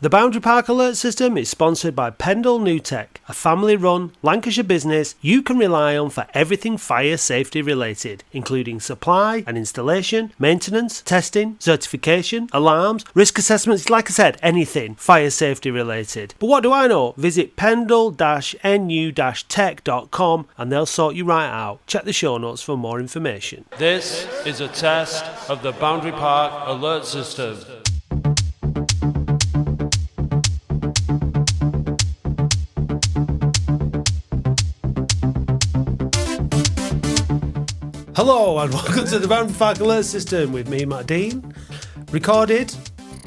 The Boundary Park Alert System is sponsored by Pendle New Tech, a family-run Lancashire business you can rely on for everything fire safety related, including supply and installation, maintenance, testing, certification, alarms, risk assessments, like I said, anything fire safety related. But what do I know? Visit pendle-nu-tech.com and they'll sort you right out. Check the show notes for more information. This is a test of the Boundary Park Alert System. Hello and welcome to the Boundary Park Alert System with me, Matt Dean. Recorded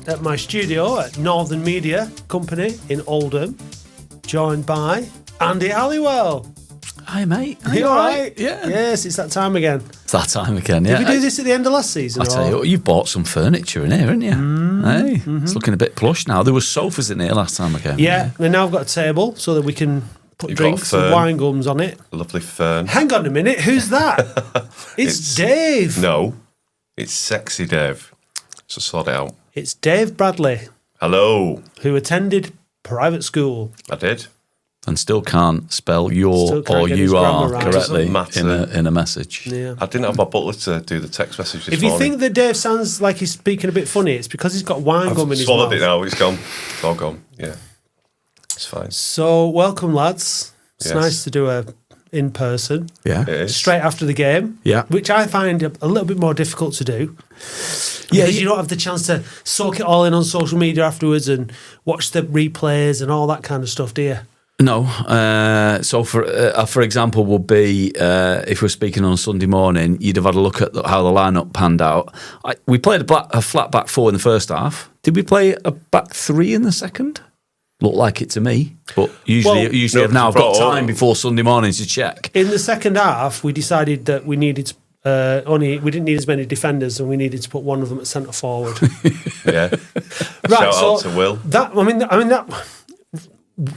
at my studio at Northern Media Company in Oldham. Joined by Andy Halliwell. Hi, mate. Are you alright? Yeah. Yes, it's that time again. It's that time again, yeah. Did we do this at the end of last season? I tell you what, you've bought some furniture in here, haven't you? Hey, It's looking a bit plush now. There were sofas in here last time I came. Yeah, and now I've got a table so that we can put You've drinks got a and fern. wine gums on it. A lovely fern. Hang on a minute, who's that? it's Dave. No, it's Sexy Dave. So sort it out. It's Dave Bradley, Hello. who attended private school. I did. And still can't spell your Still can't or get his you are grammar right. correctly Doesn't matter. in a message. Yeah. I didn't have my butler to do the text message this If you morning. think that Dave sounds like he's speaking a bit funny, it's because he's got wine gum in I've his swallowed mouth. it now. It's gone. It's all gone. Yeah. It's fine. So, welcome, lads. It's Yes. nice to do a in person Yeah. It is. straight after the game. Yeah. Which I find a little bit more difficult to do. Yeah, Because you don't have the chance to soak it all in on social media afterwards and watch the replays and all that kind of stuff, do you? No. So, for example, would be if we're speaking on Sunday morning, you'd have had a look at how the lineup panned out. We played a flat back four in the first half. Did we play a back three in the second? Looked like it to me, but usually no, I've now got bro, time before Sunday morning to check. In the second half, we decided that we needed we didn't need as many defenders and we needed to put one of them at centre forward. Yeah. Right, Shout out to Will.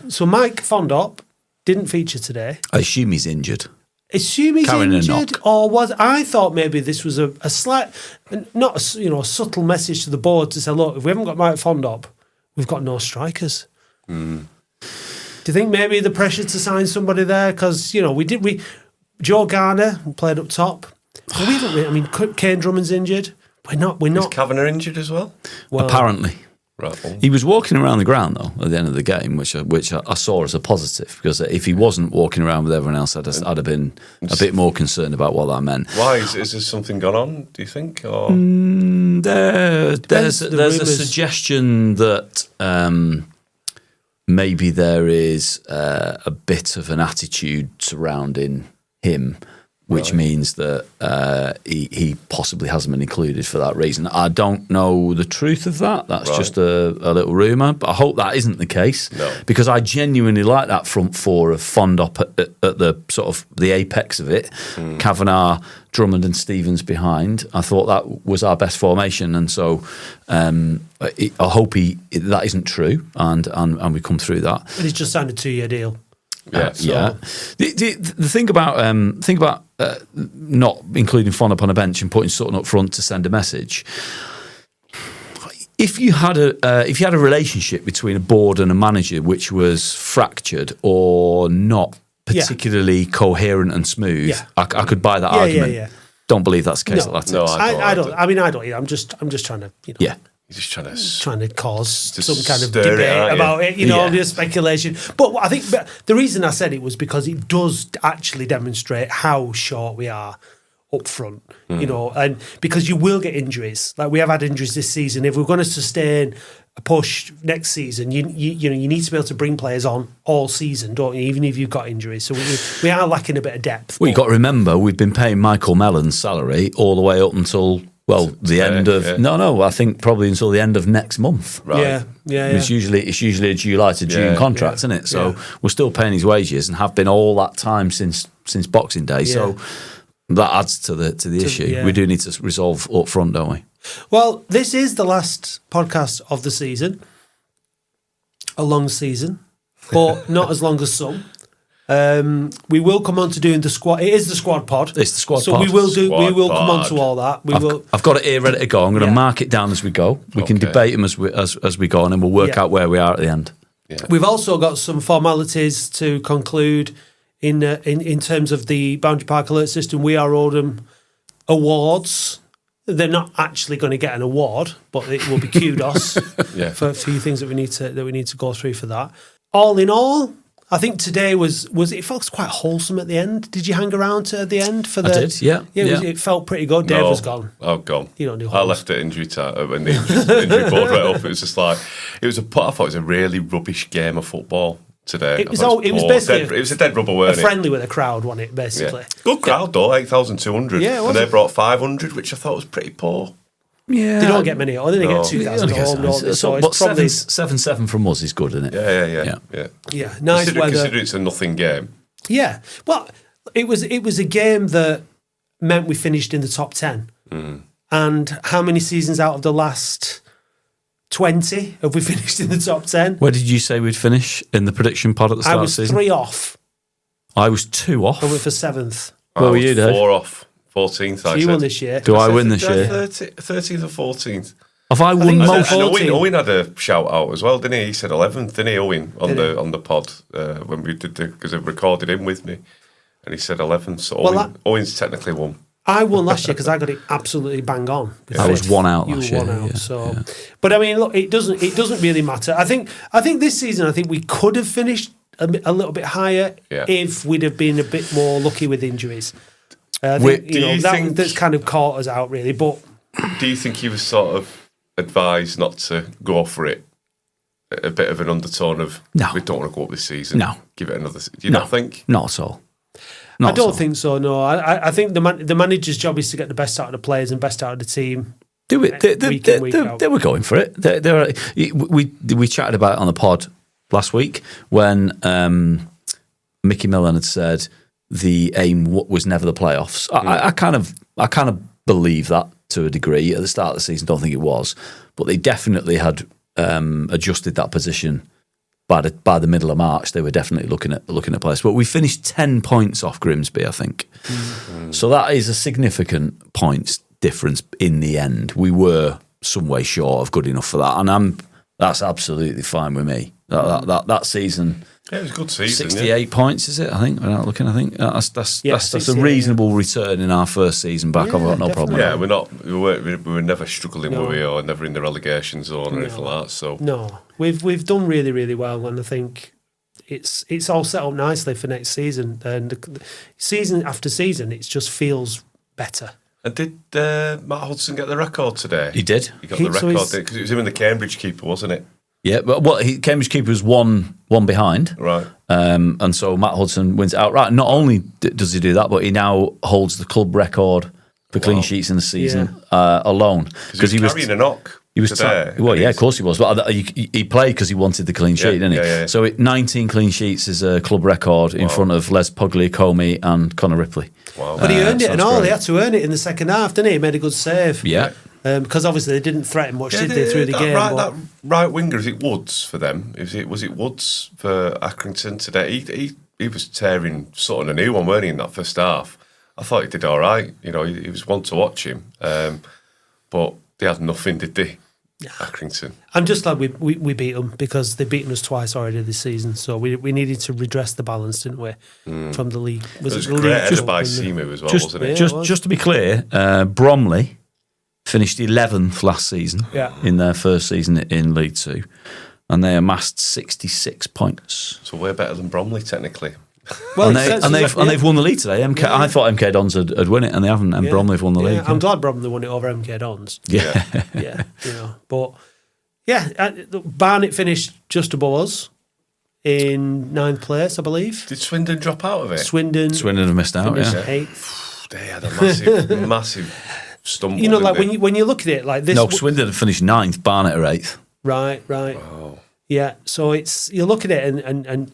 So Mike Fondop didn't feature today. I assume he's injured. Assume he's Carrying a injured, knock. or was I thought maybe this was a slight, not a subtle message to the board to say, look, if we haven't got Mike Fondop, we've got no strikers. Do you think maybe the pressure to sign somebody there because Joe Garner played up top. But we haven't really, I mean, Kane Drummond's injured. We're not. Is Kavanagh injured as well? Well, Apparently. Right. Well, He was walking around the ground, though, at the end of the game, which I saw as a positive, because if he wasn't walking around with everyone else, I'd have been a bit more concerned about what that meant. why? Is there something gone on, do you think? Or There's a rumours. suggestion that maybe there is a bit of an attitude surrounding him, which means that he possibly hasn't been included for that reason. I don't know the truth of that. That's just a little rumour, but I hope that isn't the case. No. Because I genuinely like that front four of Fondop at the sort of the apex of it. Kavanagh, Drummond and Stevens behind. I thought that was our best formation, and so I hope that isn't true, and we come through that. and he's just signed a 2-year deal. yeah. Yeah. The thing about not including Fondop on a bench and putting Sutton up front to send a message. If you had a relationship between a board and a manager which was fractured or not particularly coherent and smooth, Yeah. I could buy that argument. Yeah. Don't believe that's the case No. at Athletics. No, I don't. I mean, I don't. I'm just trying to. Yeah. You're just trying to. Trying to cause Just some kind of stir it, debate aren't you? about it, Yeah. the speculation. But I think the reason I said it was because it does actually demonstrate how short we are up front, and because you will get injuries. Like we have had injuries this season. If we're going to sustain a push next season, you need to be able to bring players on all season, don't you? Even if you've got injuries, so we are lacking a bit of depth. Well, you've got to remember, we've been paying Michael Mellon's salary all the way up until, the end of... yeah. No, I think probably until the end of next month. Right. Yeah. It's usually a July to June Yeah, contract, isn't it? So we're still paying his wages and have been all that time since Boxing Day. So that adds to the issue. yeah. We do need to resolve up front, don't we? Well, this is the last podcast of the season. A long season, but not as long as some. We will come on to doing the squad. It is the squad pod. It's the squad so pod. we will do. Squad we will come on pod. to all that. I've got it here ready to go. I'm going to mark it down as we go. We can Okay. debate them as we go, and then we'll work out where we are at the end. Yeah. We've also got some formalities to conclude in terms of the Boundary Park Alert System. We Are Oldham awards. They're not actually going to get an award, but it will be kudos Yeah. for a few things that we need to go through for that. All in all, I think today was it felt quite wholesome at the end. Did you hang around at the end for the? I did, yeah. It felt pretty good. Dave was gone. Oh, gone. You don't do I holes. left at injury time when the injury board went up. It was just like I thought it was a really rubbish game of football today. It was I thought it was poor. basically it was a dead rubber, a weren't it? friendly with a crowd, wasn't it? Basically, Yeah. Good crowd though, 8,200. Yeah, it was. And they brought 500, which I thought was pretty poor. Yeah, they don't get many. Or they No. get 2,000 at home. don't they? So but it's probably 7-7 from us is good, isn't it? Yeah. nice weather. Considering it's a nothing game. Yeah, well, it was a game that meant we finished in the top 10. And how many seasons out of the last 20 have we finished in the top 10? Where did you say we'd finish in the prediction pod at the I start of the was season? 3 off. I was 2 off. I went for 7th. Where were you, Dave? 4 off. 14th, So I you said. won this year. Do I win this year? 13th or 14th. Have I won think it was most? at And 14. Owen had a shout out as well, didn't he? He said 11th, didn't he, Owen, on the pod when we did because I recorded him with me, and he said 11th. So Well, Owen's technically won. I won last year because I got it absolutely bang on. I was 1 out You last were year. 1 out. yeah, So, yeah. but I mean, look, it doesn't really matter. I think this season, I think we could have finished a little bit higher if we'd have been a bit more lucky with injuries. I think, Do you think- that's kind of caught us out really. But Do you think he was sort of advised not to go for it? A bit of an undertone of No. we don't want to go up this season. No. Give it another. Do you not think? Not at all. I don't think so. No, I think the manager's job is to get the best out of the players and best out of the team. Do it. Week in, week out. They were going for it. We chatted about it on the pod last week when Mickey Millen had said the aim was never the playoffs. I kind of believe that to a degree. At the start of the season, don't think it was, but they definitely had adjusted that position. By the middle of March, they were definitely looking at playoffs. But we finished 10 points off Grimsby, I think. So that is a significant points difference in the end. We were some way short of good enough for that, and that's absolutely fine with me. That season. Yeah, it was a good season. 68 points, is it? I think. Without looking, I think that's a 68, reasonable return in our first season back. I've got no problem. Yeah, we were never struggling, were we, or never in the relegation zone or anything like that. So No, we've done really, really well, and I think it's all set up nicely for next season. And season after season, it just feels better. And did Matt Hudson get the record today? He did. He got the So record he's- because it was him and the Cambridge keeper, wasn't it? Yeah, but Cambridge keeper was one behind. Right. And so Matt Hudson wins it outright. Not only does he do that, but he now holds the club record for clean sheets in the season alone. Because he was carrying a knock. He was today. well, yeah, of course he was. But he played because he wanted the clean sheet, didn't he? Yeah. So 19 clean sheets is a club record in front of Les Pugliacomi and Conor Ripley. Wow. But he earned it and that's all. great. He had to earn it in the second half, didn't he? He made a good save. Yeah. Because obviously they didn't threaten much, did they, through the game? That right winger, is it Woods for them? Was it Woods for Accrington today? He was tearing sort of a new one, weren't he, in that first half? I thought he did all right. You know, he was one to watch him. But they had nothing, did they? Accrington. I'm just glad we beat them because they've beaten us twice already this season. So we needed to redress the balance, didn't we, from the league? It was the great league header cup by and the- Seamu as well, wasn't yeah, it? it was. Just to be clear, Bromley finished 11th last season in their first season in League Two, and they amassed 66 points. So we're better than Bromley, technically. Well, And they've won the league today. I thought MK Dons had won it, and they haven't. And Bromley have won the league. I'm glad Bromley won it over MK Dons. Yeah. Yeah, but Barnet finished just above us in 9th place, I believe. Did Swindon drop out of it? Swindon Swindon have missed out. finished Yeah. 8th. They had a massive stumble. You know, like didn't they? when you look at it like this. No, Swindon have finished 9th. Barnet are 8th. Right. Wow. Yeah. So you look at it and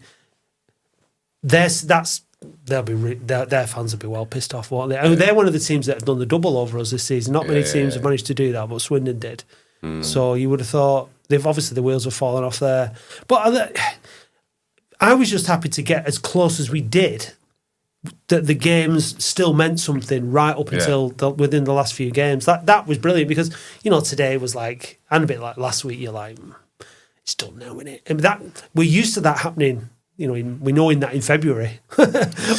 their fans will be well pissed off, won't they? I mean, they're one of the teams that have done the double over us this season. Not many teams have managed to do that, but Swindon did. So you would have thought the wheels have fallen off there. But I was just happy to get as close as we did. That the games still meant something right up until within the last few games. That was brilliant because today was like, and a bit like last week. You're like, it's done now, isn't it? And that we're used to that happening. We know in February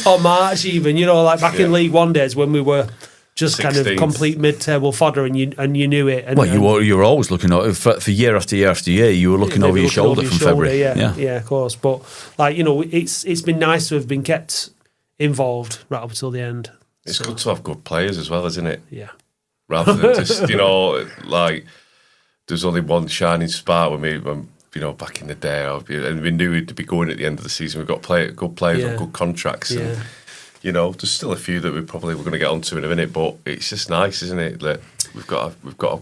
or March even. Like back in League One days when we were just 16th. Kind of complete mid-table fodder, and you knew it. And, you were always looking for year after year after year. You were looking over your shoulder from February. Yeah, of course. But it's been nice to have been kept involved right up until the end. It's good to have good players as well, isn't it? Yeah. Rather than just like there's only one shining spark when back in the day, and we knew we'd be going at the end of the season. We've got good players on good contracts, and there's still a few that we're going to get onto in a minute. But it's just nice, isn't it? That we've got a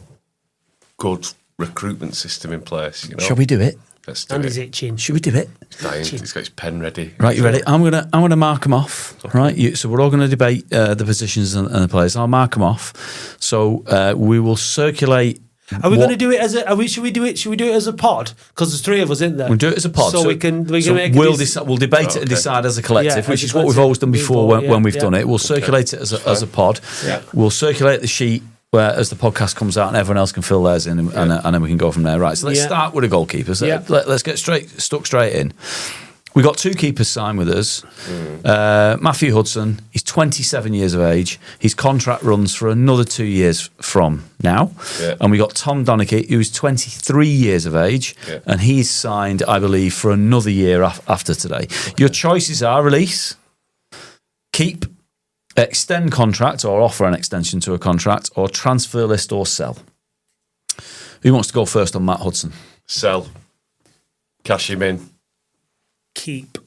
good recruitment system in place. Shall we do it? Let's do Andy's itching. Should we do it? He's got his pen ready. Right, you ready? I'm gonna mark them off. Okay. Right, so we're all going to debate the positions and the players. I'll mark them off. So we will circulate. Are we going to do it as a? Should we do it as a pod? Because there's 3 of us in there. We'll do it as a pod. So we can make. We'll debate it and decide as a collective, which is what we've always done before when we've done it. We'll circulate it as a pod. Yeah. We'll circulate the sheet as the podcast comes out, and everyone else can fill theirs in, and then we can go from there. Right. So let's start with the goalkeepers. Let's get stuck straight in. We got 2 keepers signed with us. Matthew Hudson, he's 27 years of age. His contract runs for another 2 years from now. Yeah. And we got Tom Donachie, who's 23 years of age, and he's signed, I believe, for another year after today. Okay. Your choices are release, keep, extend contract or offer an extension to a contract, or transfer list or sell. Who wants to go first on Matt Hudson? Sell. Cash him in. Keep.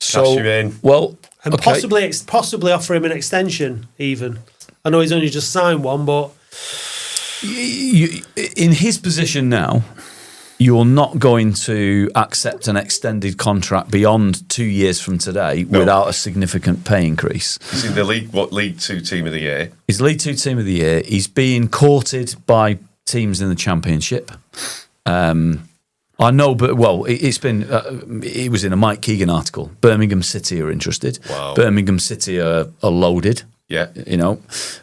So, cash him in. Well, and possibly offer him an extension even. I know he's only just signed one, but in his position now, you're not going to accept an extended contract beyond 2 years from today without a significant pay increase. He's in the League 2 Team of the Year. He's League 2 Team of the Year. He's being courted by teams in the Championship. I know, but it's been. It was in a Mike Keegan article. Birmingham City are interested. Wow. Birmingham City are loaded. Yeah, he's not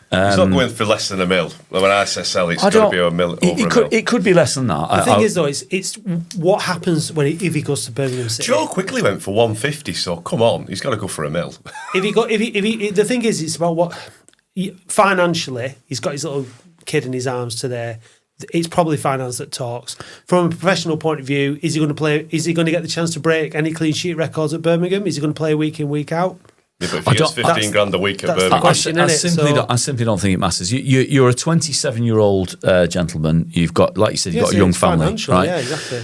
going for less than $1 million. When I say sell, it's got to be $1 million. It could be less than that. The thing is, though, it's what happens if he goes to Birmingham City. Joe quickly went for 150, so come on, he's got to go for $1 million. The thing is, it's about what financially. He's got his little kid in his arms to there. It's probably finance that talks. From a professional point of view, is he going to play? Is he going to get the chance to break any clean sheet records at Birmingham? Is he going to play week in, week out? Yeah, but if he gets 15 grand a week at Birmingham, I simply don't think it matters. You're a 27-year-old gentleman. You've got, like you said, you've got a young family, right? Yeah, exactly.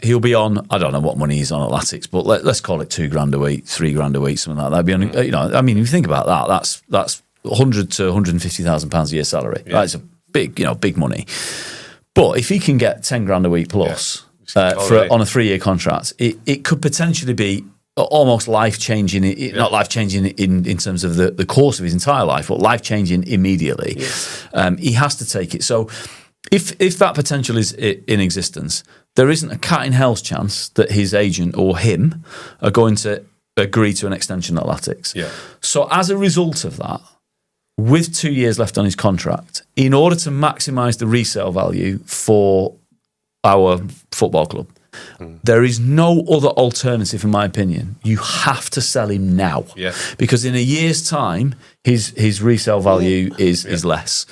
He'll be on. I don't know what money he's on at Latics, but let's call it $2,000 a week, $3,000 a week, something like that. That'd be on, I mean, if you think about that, that's £100,000 to £150,000 a year salary. Yeah. That's a big money. But if he can get $10,000 a week plus on a 3-year contract, it could potentially be almost life-changing, not life-changing in terms of the course of his entire life, but life-changing immediately. Yes. He has to take it. So if that potential is in existence, there isn't a cat in hell's chance that his agent or him are going to agree to an extension at Latics. Yeah. So as a result of that, with 2 years left on his contract, in order to maximise the resale value for our football club, there is no other alternative, in my opinion. You have to sell him now. Yeah. Because in a year's time, his resale value is less.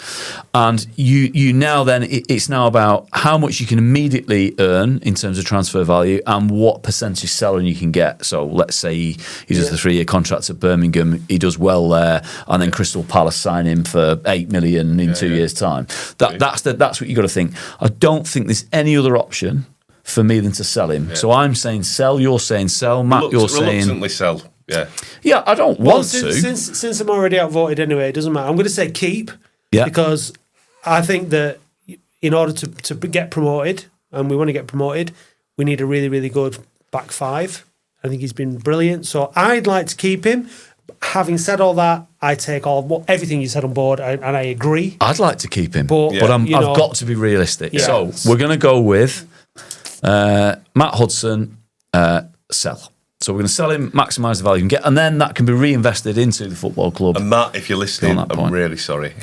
And you now then, it's now about how much you can immediately earn in terms of transfer value and what percentage selling you can get. So let's say he does the 3-year contract at Birmingham, he does well there, and then Crystal Palace sign him for $8 million in 2 years' time. That's what you got to think. I don't think there's any other option for me than to sell him. Yeah. So I'm saying sell, you're saying sell, Matt, you're saying... Reluctantly sell, yeah. Yeah, I don't want to. Since I'm already outvoted anyway, it doesn't matter. I'm going to say keep, because I think that in order to get promoted, and we want to get promoted, we need a really, really good back five. I think he's been brilliant. So I'd like to keep him. Having said all that, I take everything you said on board, and I agree. I'd like to keep him, but I've got to be realistic. Yeah. So we're going to go with... Matt Hudson, sell. So we're going to sell him, maximise the value you can get, and then that can be reinvested into the football club. And Matt, if you're listening, Beyond that I'm point. really sorry.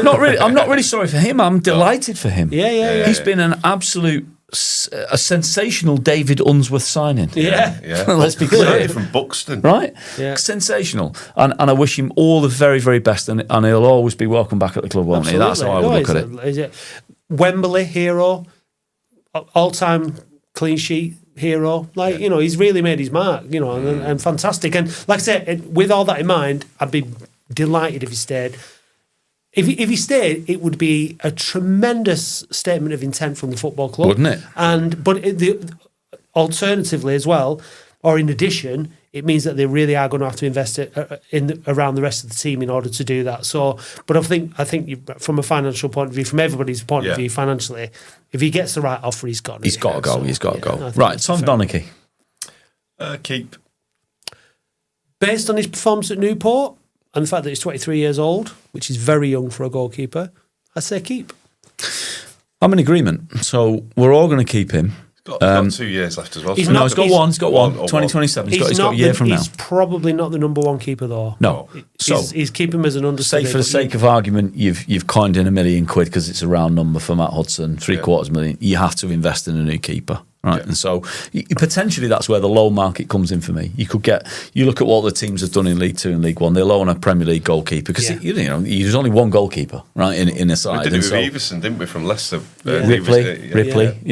Not really. I'm not really sorry for him. I'm delighted for him. Yeah. He's been an absolute, a sensational David Unsworth signing. Yeah. Let's be clear. From Buxton. Right? Yeah. Sensational. And I wish him all the very, very best, and he'll always be welcome back at the club, won't he? That's how I would look at it. Is it Wembley hero, all-time clean sheet hero? Like, he's really made his mark, and fantastic. And like I said, with all that in mind, I'd be delighted if he stayed. If he stayed, it would be a tremendous statement of intent from the football club, Wouldn't it? Alternatively as well, or in addition, it means that they really are going to have to invest around the rest of the team in order to do that. So, but I think from a financial point of view, from everybody's point of view, financially, if he gets the right offer, he's got to go. He's got to go. Right, Tom Donachie. Keep. Based on his performance at Newport and the fact that he's 23 years old, which is very young for a goalkeeper, I say keep. I'm in agreement. So we're all going to keep him. He's got 2 years left as well. He's got one. 2027. He's got a year from now. He's probably not the number one keeper, though. No. He's keeping him as an understudy. Say for the sake of argument, you've coined in £1 million because it's a round number for Matt Hudson, $750,000 million. You have to invest in a new keeper. Right, and so potentially that's where the loan market comes in for me. You look at what the teams have done in League Two and League One. They loan a Premier League goalkeeper because there's only one goalkeeper, right, in a side. We did it with Everson, didn't we, from Leicester? Ripley,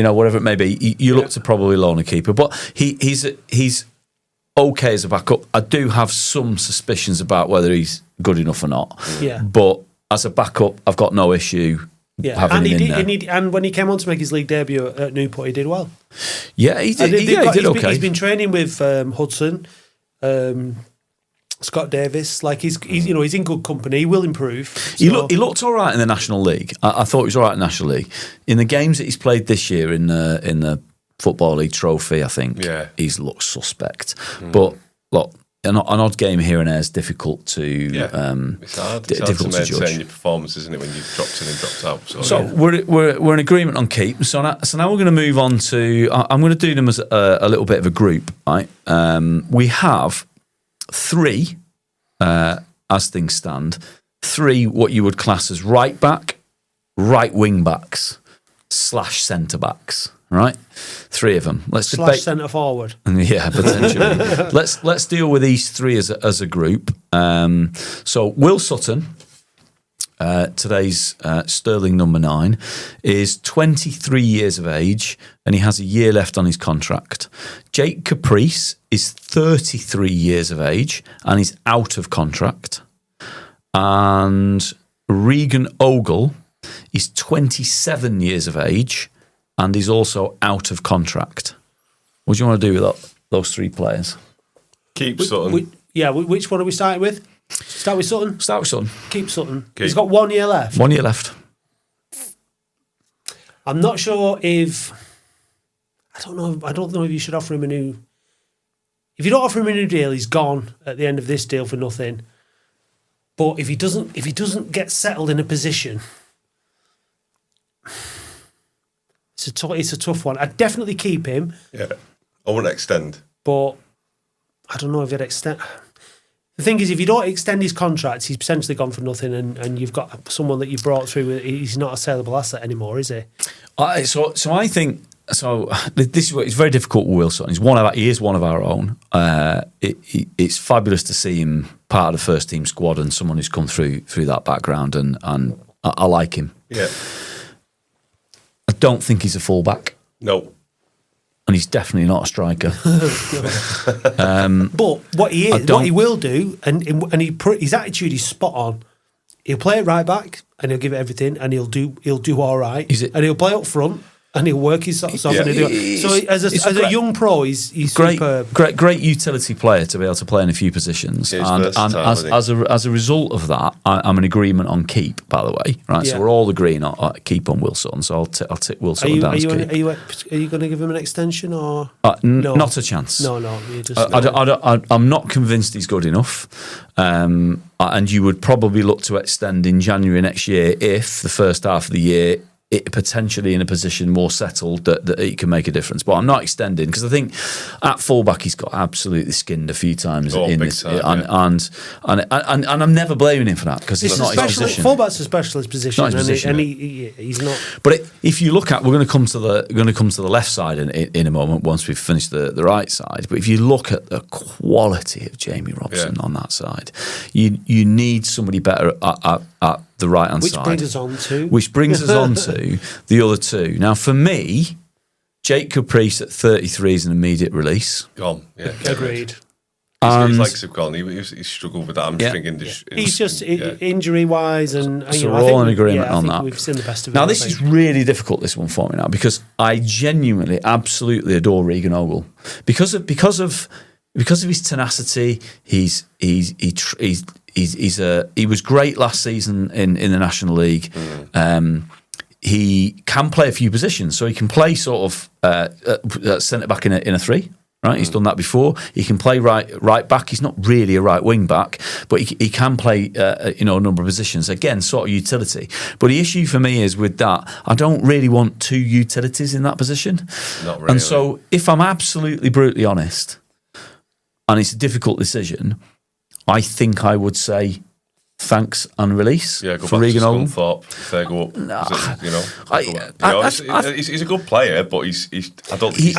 whatever it may be. You look to probably loan a keeper, but he's okay as a backup. I do have some suspicions about whether he's good enough or not. Yeah, but as a backup, I've got no issue. Yeah, and when he came on to make his league debut at Newport, he did well. Yeah, he did. He did okay. He's been training with Hudson, Scott Davis. Like he's in good company. He will improve. So. He looked all right in the National League. I thought he was all right in the National League. In the games that he's played this year in the Football League Trophy, I think he's looked suspect. But look. An odd game here and there is difficult to it's hard to judge. your performance, isn't it, when you've dropped in and dropped out? So we're in agreement on keep. So now we're going to move on to. I'm going to do them as a little bit of a group, right? We have 3, as things stand, 3 what you would class as right back, right wing backs / centre backs. Right, 3 of them. Let's / centre forward. Yeah, potentially. let's deal with these 3 as a group. So Will Sutton, today's Sterling number 9, is 23 years of age and he has a year left on his contract. Jake Caprice is 33 years of age and he's out of contract. And Regan Ogle is 27 years of age and he's also out of contract. What do you want to do with those 3 players? Keep Sutton. Which one are we starting with? Start with Sutton? Start with Sutton. Keep Sutton. He's got 1 year left. 1 year left. I'm not sure if... I don't know if you should offer him a new... If you don't offer him a new deal, he's gone at the end of this deal for nothing. But if he doesn't get settled in a position... It's a tough one. I'd definitely keep him. Yeah, I wouldn't extend. But I don't know if you'd extend. The thing is, if you don't extend his contract, he's potentially gone for nothing, and you've got someone that you brought through. He's not a saleable asset anymore, is he? So I think this is what it's very difficult with Wilson. He is one of our own. It's fabulous to see him part of the first team squad and someone who's come through that background, and I like him. Yeah. I don't think he's a fullback. No. And he's definitely not a striker. But what he will do, and his attitude is spot on. He'll play it right back, and he'll give it everything, and he'll do all right. And he'll play up front, and he'll work his socks off. So as a young pro, he's great, superb. Great utility player to be able to play in a few positions. And as a result of that, I'm in agreement on keep, by the way. Right, so we're all agreeing on keep on Wilson. So I'll tick Wilson down as keep. Are you going to give him an extension or no? Not a chance. No. I'm not convinced he's good enough. And you would probably look to extend in January next year if the first half of the year potentially in a position more settled that he can make a difference. But I'm not extending because I think at fullback he's got absolutely skinned a few times in this, time, and I'm never blaming him for that because it's not his position. Fullback's a specialist position, and he's not. But if you look at, we're going to come to the left side in a moment once we've finished the right side. But if you look at the quality of Jamie Robson on that side, you need somebody better at the right hand side. Which brings us on to the other two. Now, for me, Jake Caprice at 33 is an immediate release. Gone, yeah. Agreed. His legs have gone. He struggled with that hamstring He's just injury-wise, and so we're all in agreement on that. We've seen the best of it. Now, this is really difficult, this one for me now, because I genuinely, absolutely adore Regan Ogle because of his tenacity. He was great last season in the National League. He can play a few positions, so he can play sort of centre back in a three. Right, he's done that before. He can play right back. He's not really a right wing back, but he can play a number of positions. Again, sort of utility. But the issue for me is with that, I don't really want two utilities in that position. Not really. And so, if I'm absolutely brutally honest, and it's a difficult decision, I think I would say thanks and release for Regan Ogle. If they go up, he's a good player, but I don't think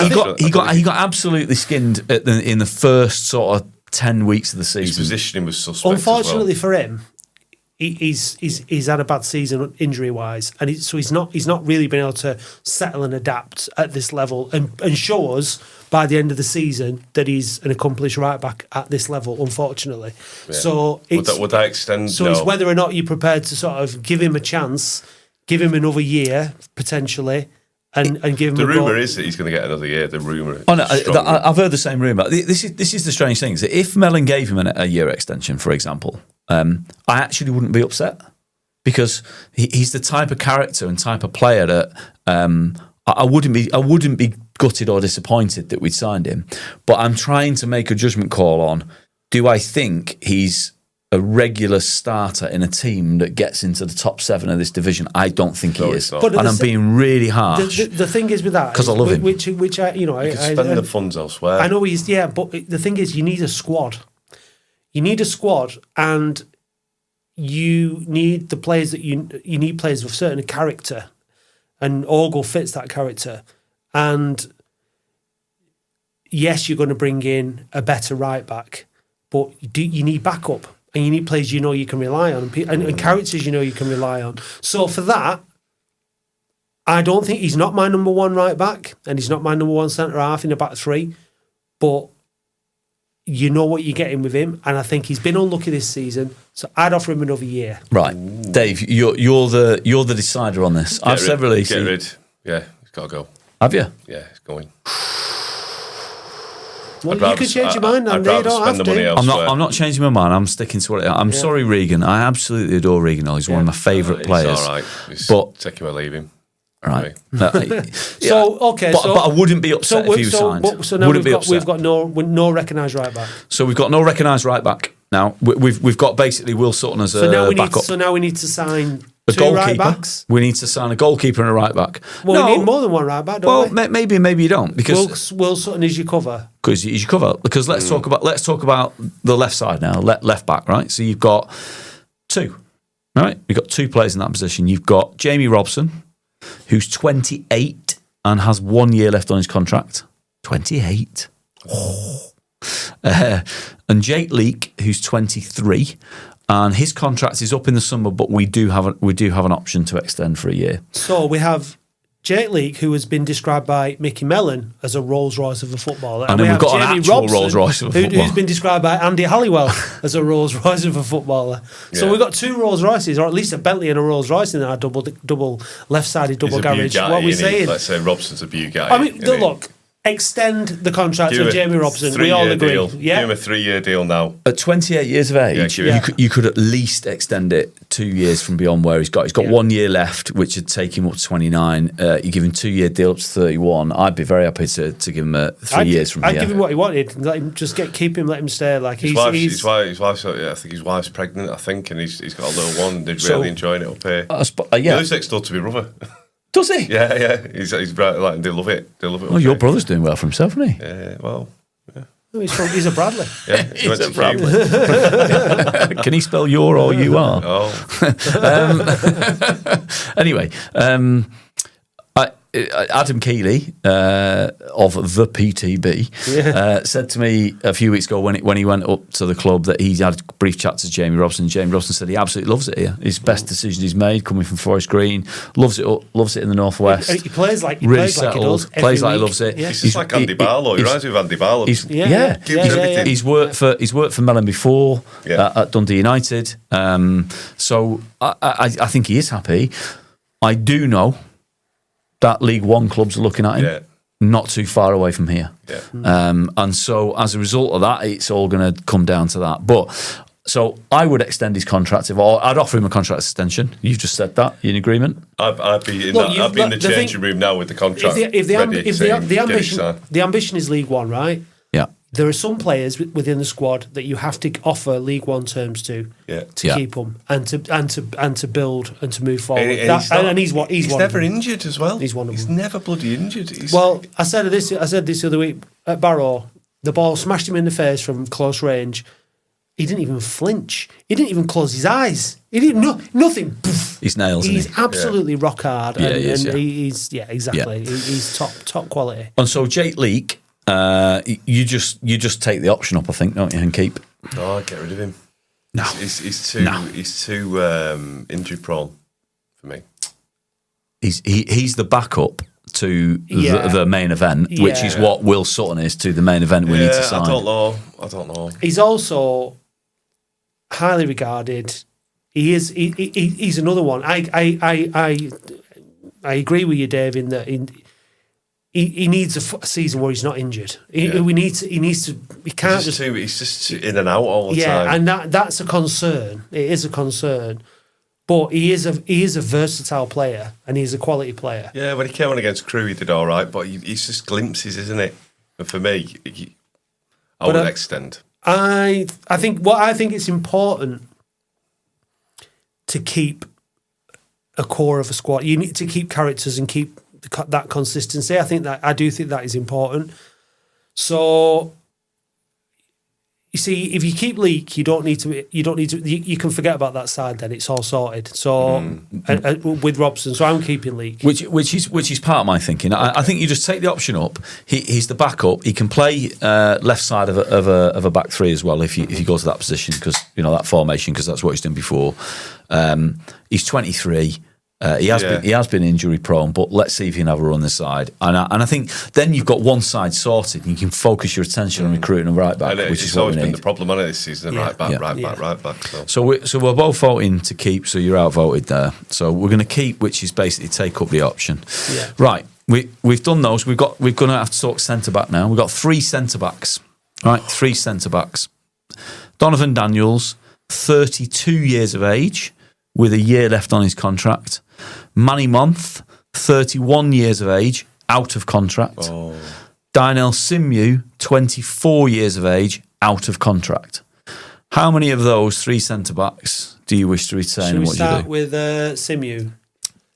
he got absolutely skinned in the first sort of 10 weeks of the season. His positioning was suspect. Unfortunately for him, he's had a bad season injury wise, and so he's not really been able to settle and adapt at this level and show us by the end of the season that he's an accomplished right back at this level. Unfortunately, so would that extend? So it's whether or not you're prepared to sort of give him a chance, give him another year potentially. And give him the rumour is that he's going to get another year. The rumour. Oh no, I've heard the same rumour. This is the strange thing: is that if Mellon gave him a year extension, for example, I actually wouldn't be upset because he's the type of character and type of player that I wouldn't be gutted or disappointed that we'd signed him. But I'm trying to make a judgment call on: do I think he's a regular starter in a team that gets into the top 7 of this division? I don't think he is, and I'm being really harsh. The thing is with that, because I love him, which I spend the funds elsewhere. I know but the thing is, you need a squad. You need a squad, and you need the players that you need players with certain character, and Ogle fits that character. And yes, you're going to bring in a better right back, but you need backup. And you need players you know you can rely on, and characters you know you can rely on. So for that, I don't think he's not my number one right back, and he's not my number one centre half in the back three. But you know what you're getting with him, and I think he's been unlucky this season. So I'd offer him another year. Right, Dave, you're the decider on this. I've said release. Get rid. Yeah, he's got to go. Have you? Yeah, it's going. Well, you can change your mind, and I'd they don't have to. I'm not changing my mind. I'm sticking to what it is. I'm sorry, Regan. I absolutely adore Regan. He's one of my favourite players. All right. But take him or leave him. Right. Anyway. But I wouldn't be upset if he was signed. So now we've got no recognised right back. So we've got no recognised right back. Now we've got basically Will Sutton as a backup. So now we need to sign a two goalkeeper. Right backs. We need to sign a goalkeeper and a right back. Well, we need more than one right back, don't we? Maybe you don't, because Will Sutton is your cover. Because he's your cover. Because let's talk about the left side now, left back, right? So you've got two, right? You've got two players in that position. You've got Jamie Robson, who's 28 and has 1 year left on his contract. 28. And Jake Leake, who's 23. And his contract is up in the summer, but we do have an option to extend for a year. So we have Jake Leake, who has been described by Mickey Mellon as a Rolls Royce of a footballer, and then we've got an actual Rolls Royce of a footballer, who's been described by Andy Halliwell as a Rolls Royce of a footballer. Yeah. So we've got two Rolls Royces, or at least a Bentley and a Rolls Royce in our double left-sided double garage. Bugatti, what are we saying? Let's say Robson's a Bugatti. I mean, look. Extend the contract of Jamie Robson. We all agree. Deal. Yeah? Give him a 3-year deal now. At 28 years of age, you could at least extend it 2 years from beyond where he's got. He's got 1 year left, which would take him up to 29. You give him 2 year deal up to 31. I'd be very happy to give him 3 years from here. I'd give him what he wanted. Let him just keep him. Let him stay. Like his wife's. I think his wife's pregnant. I think, and he's got a little one. They're really enjoying it up here. He lives next door to my brother. Does he? Yeah. He's bright, like, they love it. They love it. Well, your brother's doing well for himself, isn't he? Yeah, well, He's a Bradley. yeah. He went to Bradley. Kew. Can he spell your or you are? Oh, Anyway, Adam Keeley of the PTB said to me a few weeks ago when he went up to the club that he had a brief chat to Jamie Robson. Jamie Robson said he absolutely loves it here. His best decision he's made coming from Forest Green. Loves it in the northwest. He plays like really plays settled. Like he does plays like week. he loves it. Yeah. he's just like Andy Barlow. He reminds me of Andy Barlow. Yeah. He's worked for Mellon before at Dundee United. So I think he is happy. I do know that League One clubs are looking at him, not too far away from here. Yeah. And so as a result of that, it's all going to come down to that. But so I would extend his contract, I'd offer him a contract extension. You just said that. You in agreement? I'd be in the changing room now with the contract. If the the ambition is League One, right? Yeah. There are some players within the squad that you have to offer League One terms to keep them and to build and to move forward. And he's never injured as well. He's one of them. He's never bloody injured. I said this the other week at Barrow. The ball smashed him in the face from close range. He didn't even flinch. He didn't even close his eyes. He didn't nothing. He's nails. He's absolutely rock hard. Yeah, he is, he's exactly. Yeah. He's top quality. And so Jake Leake. You just take the option up, I think, don't you, and keep? No, I'd get rid of him. No, he's too injury prone for me. He's the backup to the main event, which is what Will Sutton is to the main event we need to sign. I don't know. He's also highly regarded. He's another one. I agree with you, Dave, in that. He needs a season where he's not injured. He can't just. He's just in and out all the time. And that's a concern. It is a concern, but he is a versatile player and he's a quality player. Yeah, when he came on against Crewe, he did all right, but he's just glimpses, isn't it? And for me, I would extend. I think it's important to keep a core of a squad. You need to keep characters and keep that consistency. I do think that is important. So you see, if you keep Leak, you can forget about that side. Then it's all sorted. So with Robson, so I'm keeping Leak, which is part of my thinking. I think you just take the option up. He's the backup. He can play left side of a back three as well if you go to that position, because that formation, because that's what he's done before. He's 23. He has been injury prone, but let's see if he can have a run this side. And I think then you've got one side sorted. You can focus your attention on recruiting a right back, which is what we need. It's always been the problem on it this season. Right back. So we're both voting to keep. So you're outvoted there. So we're going to keep, which is basically take up the option. Yeah. Right. We've done those. We're going to have to talk centre back now. We've got 3 centre backs. Right, 3 centre backs. Donovan Daniels, 32 years of age, with a year left on his contract. Manny Month, 31 years of age, out of contract. Dynel Simeu, 24 years of age, out of contract. How many of those 3 centre-backs do you wish to retain? Should and we what do you start do? with Simeu?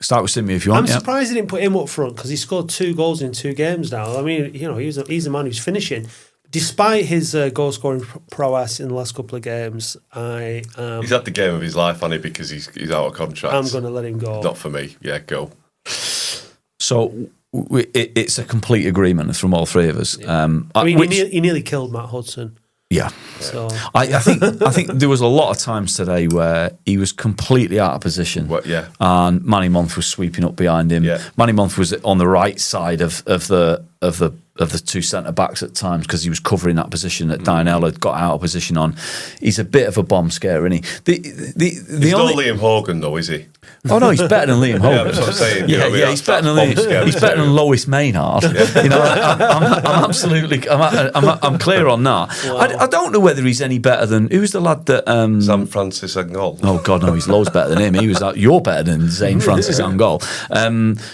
Start with Simeu if you want. I'm surprised he didn't put him up front, because he scored 2 goals in 2 games now. I mean, he's a man who's finishing. Despite his goal-scoring prowess in the last couple of games, he's had the game of his life, hasn't he? Because he's out of contract. I'm going to let him go. Not for me. Yeah, go. So it's a complete agreement from all 3 of us. Yeah. He nearly killed Matt Hudson. Yeah. So I think there was a lot of times today where he was completely out of position. And Manny Month was sweeping up behind him. Yeah. Manny Month was on the right side of the 2 centre backs at times, because he was covering that position that Dynel had got out of position on. He's a bit of a bomb scare, isn't he? He's not Liam Hogan though, is he? Oh no, he's better than Liam Hogan. That's what I'm saying. He's better than he's better than Lois Maynard. I'm absolutely I'm clear on that. Wow. I don't know whether he's any better than, who's the lad that Sam Francis Angol. Oh God, no, he's loads better than him. He was you're better than Zane Francis Angol.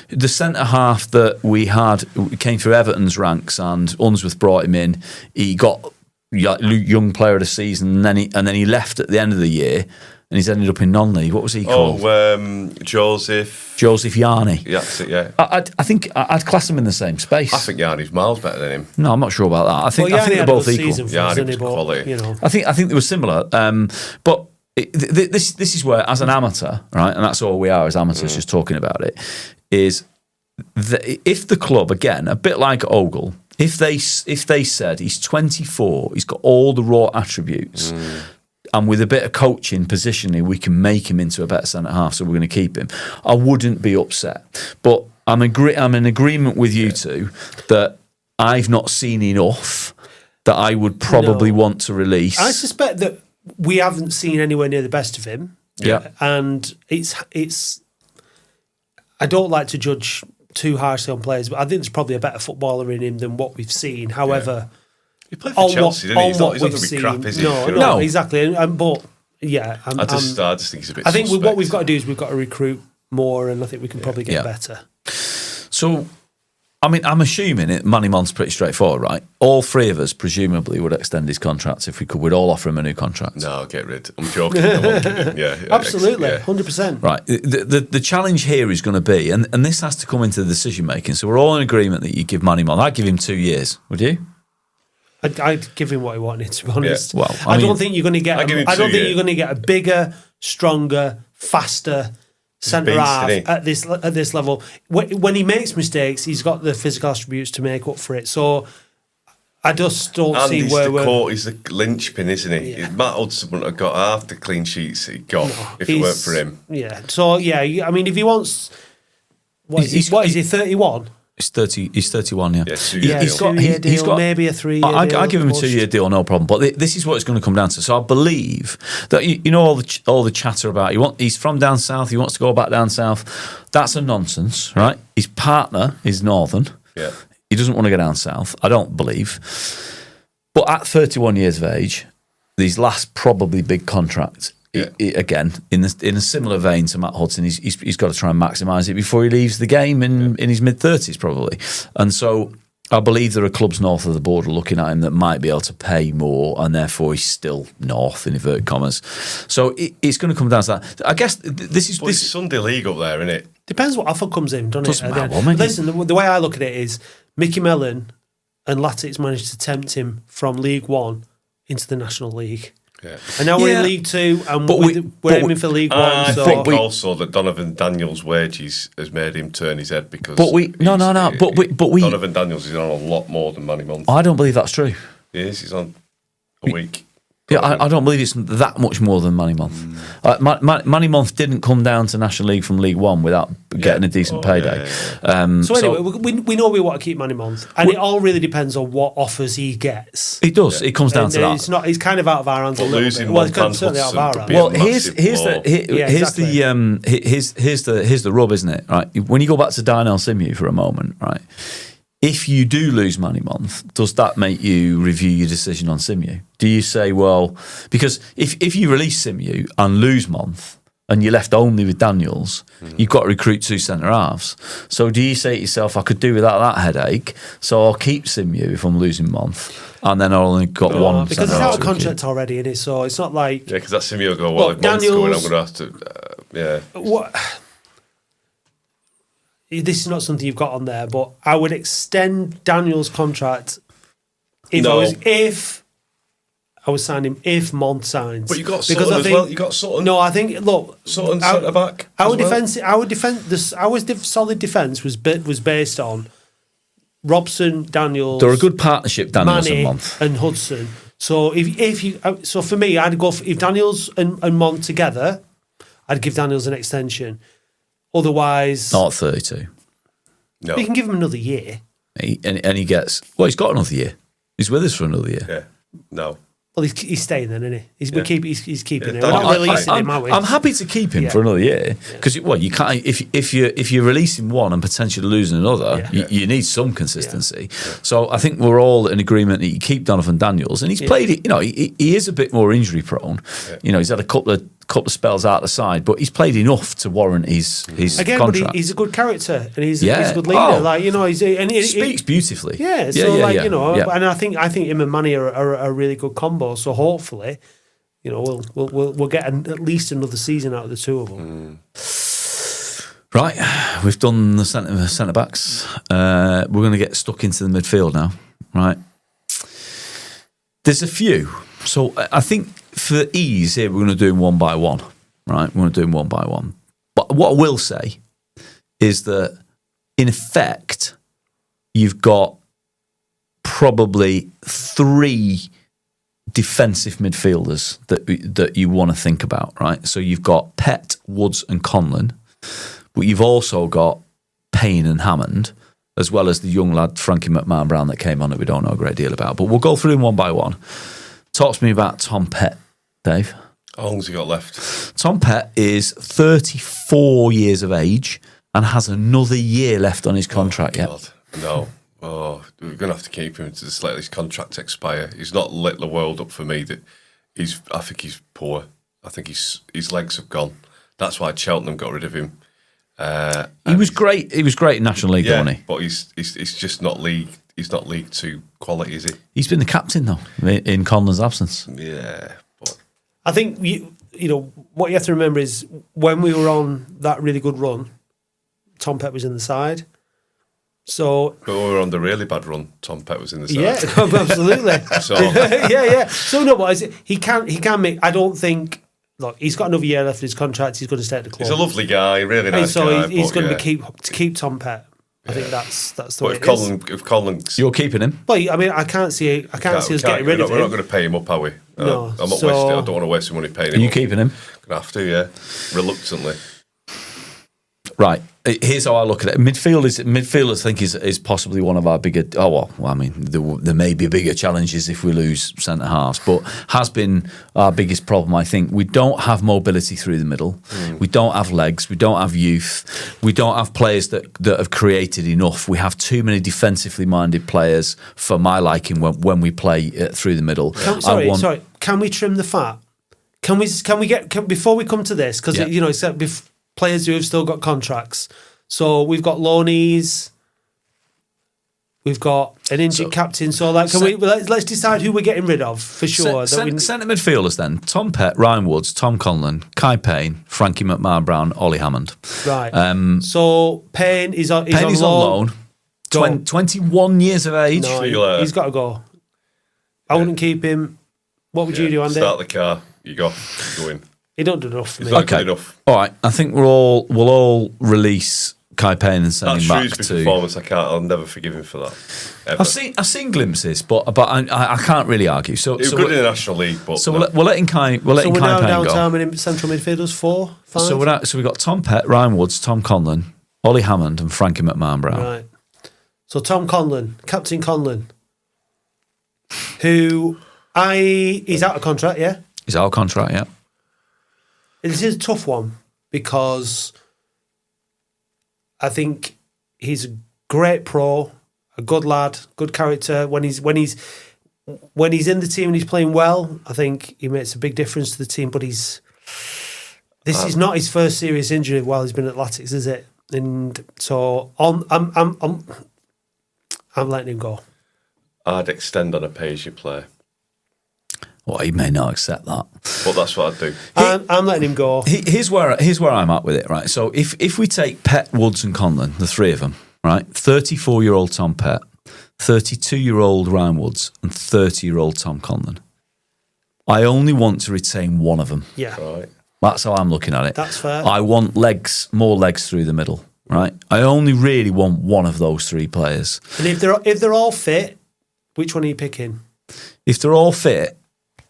The centre half that we had came through Everton's ranks, and Unsworth brought him in. He got young player of the season, and then he left at the end of the year. and he's ended up in non-league. What was he called? Joseph Yanni. Yeah, that's it, yeah. I think I'd class him in the same space. I think Yanni's miles better than him. No, I'm not sure about that. I think Yanni they're had a both good equal. season for us, Yanni didn't was he? But, quality. you know. I think they were similar. But this is where, as an amateur, right, and that's all we are as amateurs, just talking about it, is if the club, again, a bit like Ogle, if they said he's 24, he's got all the raw attributes, and with a bit of coaching, positioning, we can make him into a better centre half, so we're going to keep him, I wouldn't be upset. But I'm in agreement with you two that I've not seen enough that I would probably want to release. I suspect that we haven't seen anywhere near the best of him. Yeah. And it's I don't like to judge too harshly on players, but I think there's probably a better footballer in him than what we've seen. However, he played for Chelsea, didn't he? He's not going to be crap, is he? No, exactly. But yeah, I just think he's a bit. I think suspect. what we've got to do is we've got to recruit more, and I think we can probably get better. So, I mean, I'm assuming Manny Mon's pretty straightforward, right? All three of us presumably would extend his contract if we could. We'd all offer him a new contract. No, get rid. I'm joking. I won't give him. Yeah, absolutely, 100%. Right. The challenge here is going to be, and this has to come into the decision making. So we're all in agreement that you give Manny Mon. I'd give him 2 years. Would you? I'd give him what he wanted. To be honest, Well, I don't think you're going to get. I don't think you're going to get a bigger, stronger, faster centre half at this level. When he makes mistakes, he's got the physical attributes to make up for it. So I just don't see where we're. He's the linchpin, isn't he? Yeah. Matt Hudson wouldn't have got half the clean sheets he got if it weren't for him. Yeah. So I mean, if he wants, what is he? 31. He's 30. He's 31. Yeah. He's got maybe a 3 year. I give him a 2 year deal, no problem. But this is what it's going to come down to. So I believe that you know all the chatter about he's from down south. He wants to go back down south. That's a nonsense, right? His partner is northern. Yeah. He doesn't want to go down south. I don't believe. But at 31 years of age, these last probably big contracts. Again, in a similar vein to Matt Hudson, he's got to try and maximise it before he leaves the game in his mid-30s probably. And so I believe there are clubs north of the border looking at him that might be able to pay more, and therefore he's still north, in inverted commas. So it's going to come down to that. I guess this is... It's Sunday League up there, isn't it? Depends what offer comes in, doesn't it? Matter, listen, the way I look at it is Mickey Mellon and Latics managed to tempt him from League One into the National League. Yeah. And now we're in League Two, and we're aiming for League One. I think also that Donovan Daniels' wages has made him turn his head because. Donovan Daniels is on a lot more than Manny Month. I don't believe that's true. He is. He's on a week. Yeah, I don't believe it's that much more than Manny Month. Manny Month didn't come down to National League from League One without getting a decent payday. So anyway, we know we want to keep Manny Month, and it all really depends on what offers he gets. It does. It comes down to that. It's not. It's kind of out of our hands a little bit. Well, it's certainly out of our hands. Well, here's the rub, isn't it? Right, when you go back to Darnell Simeon for a moment, right. If you do lose Manny Month, does that make you review your decision on Simeon? Do you say, well, because if you release Simeon and lose Month and you're left only with Daniels, you've got to recruit 2 centre halves. So do you say to yourself, I could do without that headache, so I'll keep Simeon if I'm losing Month, and then I'll only got one because it's out of contract already, isn't it? So it's not like because that Simeon will go, well, if Month's going, I'm going to have to What? This is not something you've got on there, but I would extend Daniel's contract if I was signing him if Mont signs. But you got Sutton as well. You got Sutton. No, I think Sutton centre back. Our solid defence was based on Robson, Daniels. They're a good partnership, Daniels Manny and Month and Hudson. So so for me, I'd go if Daniels and Mont together, I'd give Daniels an extension. Otherwise, not 32. No, we can give him another year. And he gets he's got another year. He's with us for another year. Yeah, no. Well, he's staying then, isn't he? He's keeping him. We're not releasing him, are we? I'm happy to keep him for another year because you can't if you're releasing one and potentially losing another, you need some consistency. Yeah. So I think we're all in agreement that you keep Donovan Daniels, and he's played it. He is a bit more injury prone. Yeah. He's had a couple of spells out the side, but he's played enough to warrant his contract. But he's a good character and he's a good leader. He speaks beautifully. And I think him and Manny are a really good combo. So hopefully, we'll get at least another season out of the two of them. Right, we've done the centre backs. We're going to get stuck into the midfield now. Right, there's a few. So I think for ease here, we're going to do them one by one. Right, we're going to do them one by one. But what I will say is that, in effect, you've got probably 3 defensive midfielders that you want to think about, right? So you've got Pett, Woods and Conlon, but you've also got Payne and Hammond, as well as the young lad Frankie McMahon-Brown that came on that we don't know a great deal about. But we'll go through them one by one. Talk to me about Tom Pett, Dave. How long's he got left? Tom Pett is 34 years of age and has another year left on his contract yet. No. Oh, we're going to have to keep him to just let his contract expire. He's not lit the world up for me. I think he's poor. I think his legs have gone. That's why Cheltenham got rid of him. He was great. He was great in National League, wasn't he? But he's just not league. He's not League Two quality, is he? He's been the captain though in Conlon's absence. Yeah, but I think what you have to remember is when we were on that really good run, Tom Pett was in the side. So, but we were on the really bad run. Tom Pett was in the side. Yeah, absolutely. So yeah. So no, but he can make. I don't think. Look, he's got another year left of his contract. He's going to stay at the club. He's a lovely guy, really nice so guy. he's going to keep Tom Pett. I think that's the way it is. If Conlon's, you're keeping him. Well, I mean, I can't see us getting rid of him. We're not going to pay him up, are we? No. I'm not wasting. I don't want to waste some money paying him. Are you up. keeping him? Gonna have to, yeah, reluctantly. Right. Here's how I look at it. Midfield, I think, is possibly one of our bigger. Oh well, I mean, there may be bigger challenges if we lose centre halves, but has been our biggest problem. I think we don't have mobility through the middle. We don't have legs. We don't have youth. We don't have players that have created enough. We have too many defensively minded players for my liking when we play through the middle. Sorry. Can we trim the fat? Can we get before we come to this, because it's players who have still got contracts. So we've got loanees, we've got an injured captain. So let's decide who we're getting rid of for sure. Centre midfielders then: Tom Pett, Ryan Woods, Tom Conlon, Kai Payne, Frankie McMahon-Brown, Ollie Hammond. Right. So Payne is on loan. 21 years of age. No, he's got to go. I wouldn't keep him. What would you do, Andy? Start the car. You go in. He don't do enough for me. Okay. Enough. All right. I think we'll all release Kai Payne and send him back to performance. I'll never forgive him for that. Ever. I've seen glimpses, but I can't really argue. So he was good in the National League, but so we're letting Kai. We're letting Kai Payne go. So we're now down to how many central midfielders? 4, 5. So we've got Tom Pett, Ryan Woods, Tom Conlon, Ollie Hammond, and Frankie McMahon-Brown. Right. So Tom Conlon, Captain Conlon, he's out of contract. Yeah. He's out of contract. Yeah. This is a tough one because I think he's a great pro, a good lad, good character. When he's in the team and he's playing well, I think he makes a big difference to the team. But this is not his first serious injury while he's been at Latics, is it? And so I'm letting him go. I'd extend on a pay-as-you-play. Well, he may not accept that. But that's what I'd do. I'm letting him go. Here's where I'm at with it, right? So if we take Pett, Woods and Conlon, the 3 of them, right? 34-year-old Tom Pett, 32-year-old Ryan Woods, and 30-year-old Tom Conlon. I only want to retain one of them. Yeah. Right. That's how I'm looking at it. That's fair. I want more legs through the middle, right? I only really want one of those 3 players. And if they're all fit, which one are you picking? If they're all fit,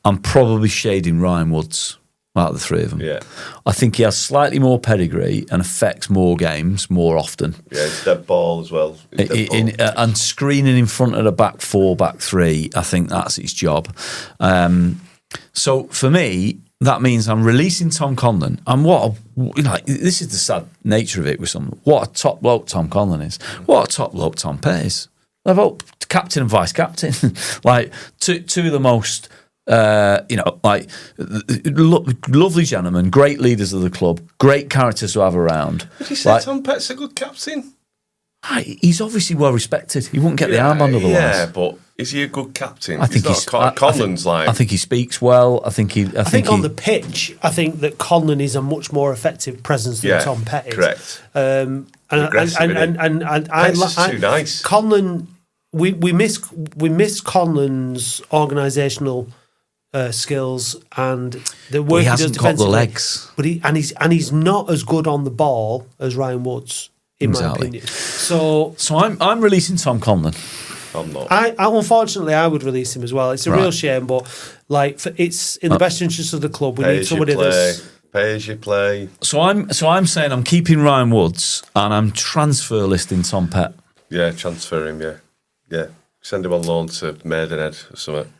I'm probably shading Ryan Woods out of the 3 of them. Yeah. I think he has slightly more pedigree and affects more games more often. Yeah, it's dead ball as well. And screening in front of the back 4, back 3, I think that's his job. So for me, that means I'm releasing Tom Conlon. And this is the sad nature of it with someone. What a top bloke Tom Conlon is. What a top bloke Tom Pett is. They're both captain and vice captain. Like two of the most lovely gentlemen, great leaders of the club, great characters to have around. But you said Tom Pett's a good captain. He's obviously well respected. He wouldn't get the armband otherwise. Yeah, but Is he a good captain? I think he's Conlon's like. I think he speaks well. I think on the pitch, I think that Conlon is a much more effective presence than Tom Pett is. Correct. And Pett's too nice. Conlon, we miss Conlon's organisational skills and the work he he does hasn't got the defensively. legs. But he's not as good on the ball as Ryan Woods, in my opinion. So I'm releasing Tom Conlon. I'm not. Unfortunately, I would release him as well. It's a real shame, but it's in the best interest of the club. We need somebody that's pay as you play. So I'm saying I'm keeping Ryan Woods and I'm transfer listing Tom Pett. Yeah, transfer him. Yeah. Send him on loan to Maidenhead or something.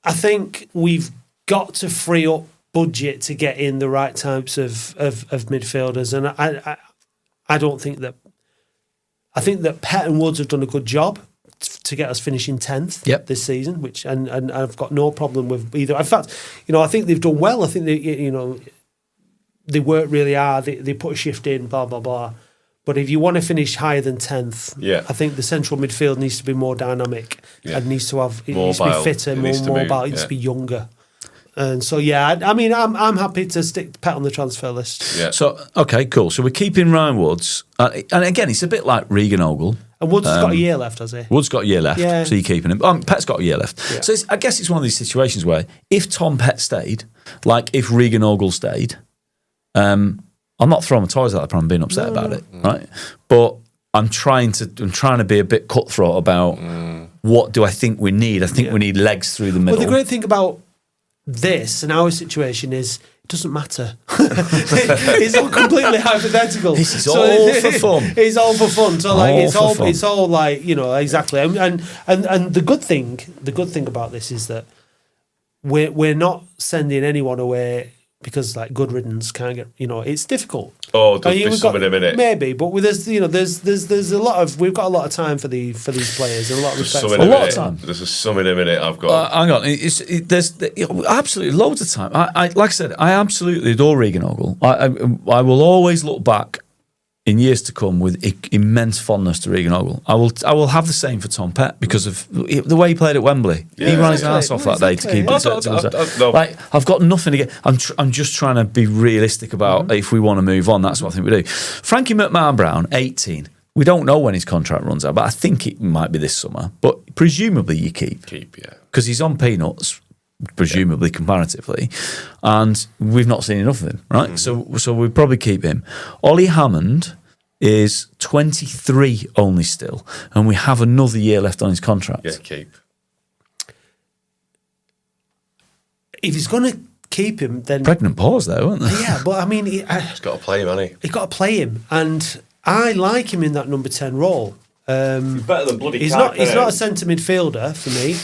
I think we've got to free up budget to get in the right types of midfielders, and I don't think that. I think that Pett and Woods have done a good job to get us finishing 10th this season, which and I've got no problem with either. In fact, I think they've done well. I think they work really hard. They put a shift in, blah blah blah. But if you want to finish higher than 10th, I think the central midfield needs to be more dynamic and needs to be fitter, more mobile. It needs to be younger. And so, I'm happy to stick Pett on the transfer list. Yeah. So, okay, cool. So we're keeping Ryan Woods. And again, it's a bit like Regan Ogle. And Woods has got a year left, has he? Woods got a year left, so you're keeping him. Pett's got a year left. Yeah. So I guess it's one of these situations where if Tom Pett stayed, like if Regan Ogle stayed, I'm not throwing my toys out the pram and being upset about it, right? But I'm trying to be a bit cutthroat about what do I think we need. I think we need legs through the middle. Well, the great thing about this and our situation is it doesn't matter. It's all completely hypothetical. This is all for fun. It's all for fun. So it's all like exactly. And the good thing about this is that we're not sending anyone away because like good riddance can't get. It's difficult. Oh, there'll be some in a minute. Maybe, but there's a lot of we've got a lot of time for these players and a lot of respect. A lot of time. There's some in a minute. I've got. Hang on, there's absolutely loads of time. I like I said, I absolutely adore Regan Ogle. I will always look back in years to come with immense fondness to Regan Ogle. I will have the same for Tom Pett because of the way he played at Wembley. He ran his ass off that day to keep it. Like I've got nothing to get. I'm just trying to be realistic about if we want to move on. That's what I think we do. Frankie McMahon-Brown, 18. We don't know when his contract runs out, but I think it might be this summer. But presumably you keep, because he's on peanuts. Presumably comparatively, and we've not seen enough of him, right? So we probably keep him. Ollie Hammond is 23 only still, and we have another year left on his contract. Yeah, keep. If he's going to keep him, then pregnant pause there, weren't there? Yeah, but I mean, he's got to play him, hasn't he? He's got to play him, and I like him in that number 10 role. He's better than bloody. He's not a centre midfielder for me.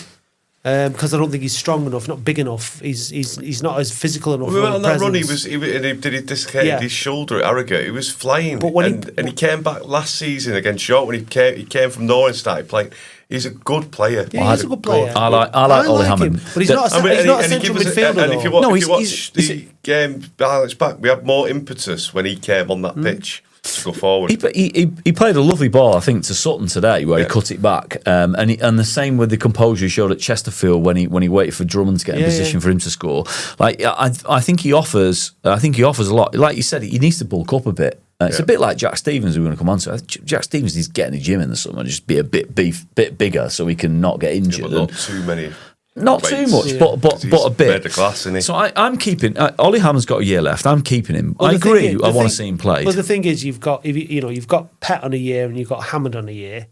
Because I don't think he's strong enough, not big enough. He's not as physical enough. Well, on that run, he dislocated his shoulder at Harrogate. He was flying, but he came back last season against York when he came from nowhere and started playing. He's a good player. Yeah, he's a good player. I like Ollie Hammond, but he's not a central midfielder. And if you watch the game highlights back, we had more impetus when he came on that pitch. To go forward. He played a lovely ball, I think, to Sutton today, where he cut it back, and the same with the composure he showed at Chesterfield when he waited for Drummond to get in position for him to score. Like I think he offers a lot. Like you said, he needs to bulk up a bit. It's a bit like Jack Stevens, who we're going to come on to. Jack Stevens needs to get in the gym in the summer, just be a bit bigger so he can not get injured. But not too many. Not too much, but a bit. Of class, isn't he? So I'm keeping. Ollie Hammond's got a year left. I'm keeping him. I agree. I want to see him play. But the thing is, you've got Pett on a year and you've got Hammond on a year.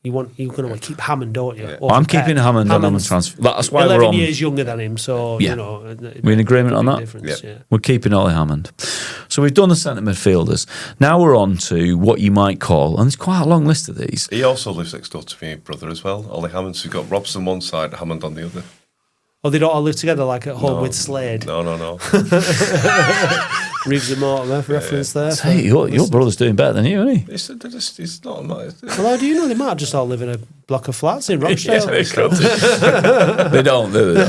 You're going to want to keep Hammond, don't you? Yeah. I'm keeping Hammond and I'm transfer. That's why 11 we're on. years younger than him, so we're in agreement on that. Yeah. We're keeping Ollie Hammond. So we've done the centre midfielders. Now we're on to what you might call, and there's quite a long list of these. He also lives next door to me, brother, as well. Ollie Hammond. So you've got Robson one side, Hammond on the other. Oh, they don't all live together like at home with Slade? No. Reeves and Mortimer reference there. Hey, your brother's doing better than you, isn't he? It's not. Well, how do you know they might just all live in a block of flats in Rochdale? They don't, do they?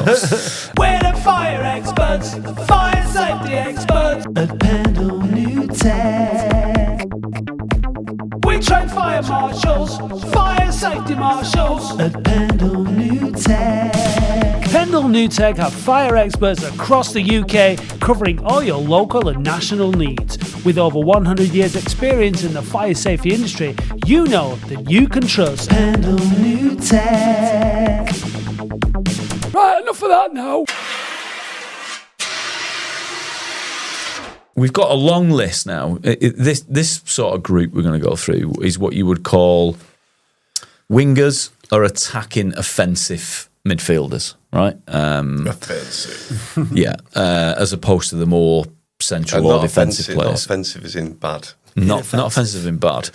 We're the fire experts, fire safety experts at Pendle New Tech. We train fire marshals, fire safety marshals at Pendle New Pendle New Tech have fire experts across the UK covering all your local and national needs. With over 100 years experience in the fire safety industry, you know that you can trust Pendle New Tech. Right, enough of that now. We've got a long list now. This sort of group we're going to go through is what you would call wingers or attacking offensive midfielders, right? Offensive. Yeah, as opposed to the more central or defensive players. Not offensive as in bad. Not offensive in bad.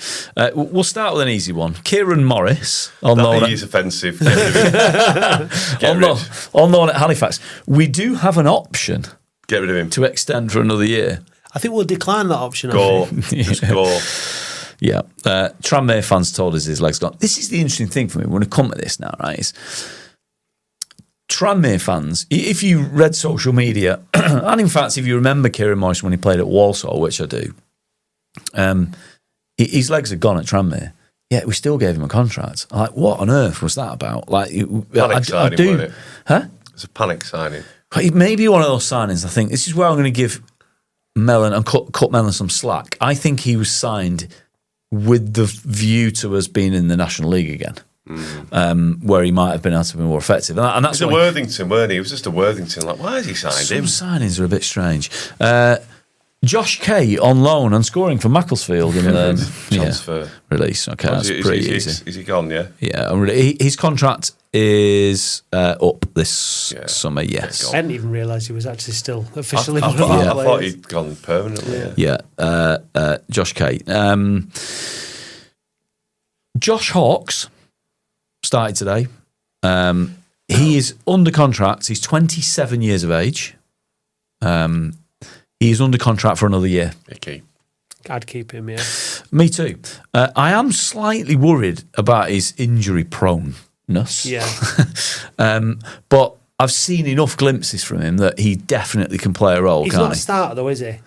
We'll start with an easy one. Kieran Morris, That is offensive. unknown at Halifax. We do have an option Get rid of him. to extend for another year. I think we'll decline that option. Go. Just go. Yeah. Tranmere fans told us his legs gone. This is the interesting thing for me when we come to this now, right? Is Tranmere fans, if you read social media, and in fact, if you remember Kieran Morris when he played at Walsall, which I do, his legs are gone at Tranmere. Yeah, we still gave him a contract. Like, what on earth was that about? Like, Panic signing, wasn't it? Huh? It's a panic signing. Maybe one of those signings. I think this is where I'm going to give Mellon and cut Mellon some slack. I think he was signed with the view to us being in the National League again, where he might have been able to be more effective. And that's He's a Worthington, weren't he? It was just a Worthington. Like, why has he signed some him? signings are a bit strange. Josh Kay on loan and scoring for Macclesfield in the Transfer. release. Okay, that's pretty easy. Is he gone, yeah? Yeah, his contract is up this summer, yes. I hadn't even realised he was actually still officially I one of our players. thought he'd gone permanently. Yeah, Josh Kay. Josh Hawkes started today. He is under contract. He's 27 years of age. He is under contract for another year. Okay. I'd keep him, yeah. Me too. I am slightly worried about his injury proneness. Yeah. But I've seen enough glimpses from him that he definitely can play a role, He's can't not a he? starter, though, is he?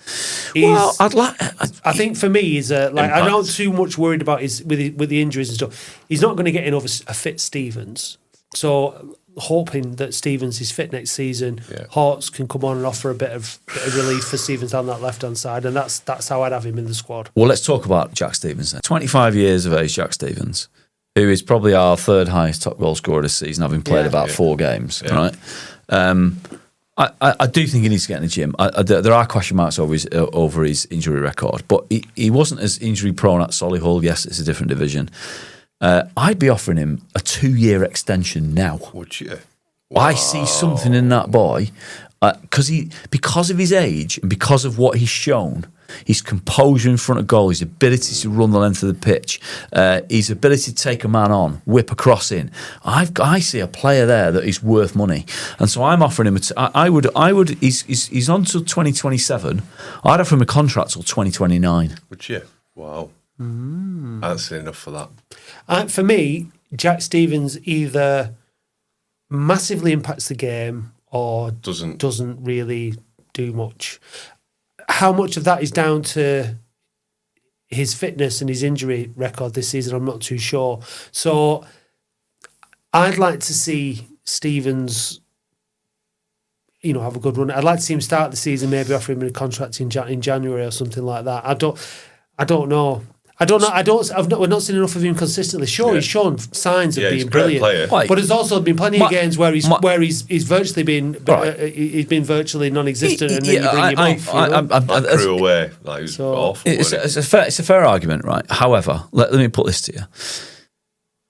Well, I think for me, he's I'm not too much worried about his with the injuries and stuff. He's not going to get in over a fit Stevens. So hoping that Stevens is fit next season, Hawks can come on and offer a bit of relief for Stevens down that left hand side, and that's how I'd have him in the squad. Well, let's talk about Jack Stevens then. 25 years of age, Jack Stevens, who is probably our third highest top goal scorer this season, having played about 4 games, right? I do think he needs to get in the gym. There are question marks over his injury record, but he wasn't as injury prone at Solihull. Yes, it's a different division. I'd be offering him a 2-year extension now. Would you? Wow. I see something in that boy because of his age and because of what he's shown, his composure in front of goal, his ability to run the length of the pitch, his ability to take a man on, whip a cross in. I see a player there that is worth money, and so I'm offering him. I would. He's on till 2027. I'd offer him a contract till 2029. Would you? Wow. That's enough for that. For me, Jack Stevens either massively impacts the game or doesn't really do much. How much of that is down to his fitness and his injury record this season, I'm not too sure. So I'd like to see Stevens, have a good run. I'd like to see him start the season, maybe offer him a contract in January or something like that. I don't know. We're not seen enough of him consistently. Sure, he's shown signs of being brilliant, but there's also been plenty of games where he's virtually been he's been virtually non-existent, and then you bring him off. I threw away. Like, it was awful. It's a fair argument, right? However, let me put this to you.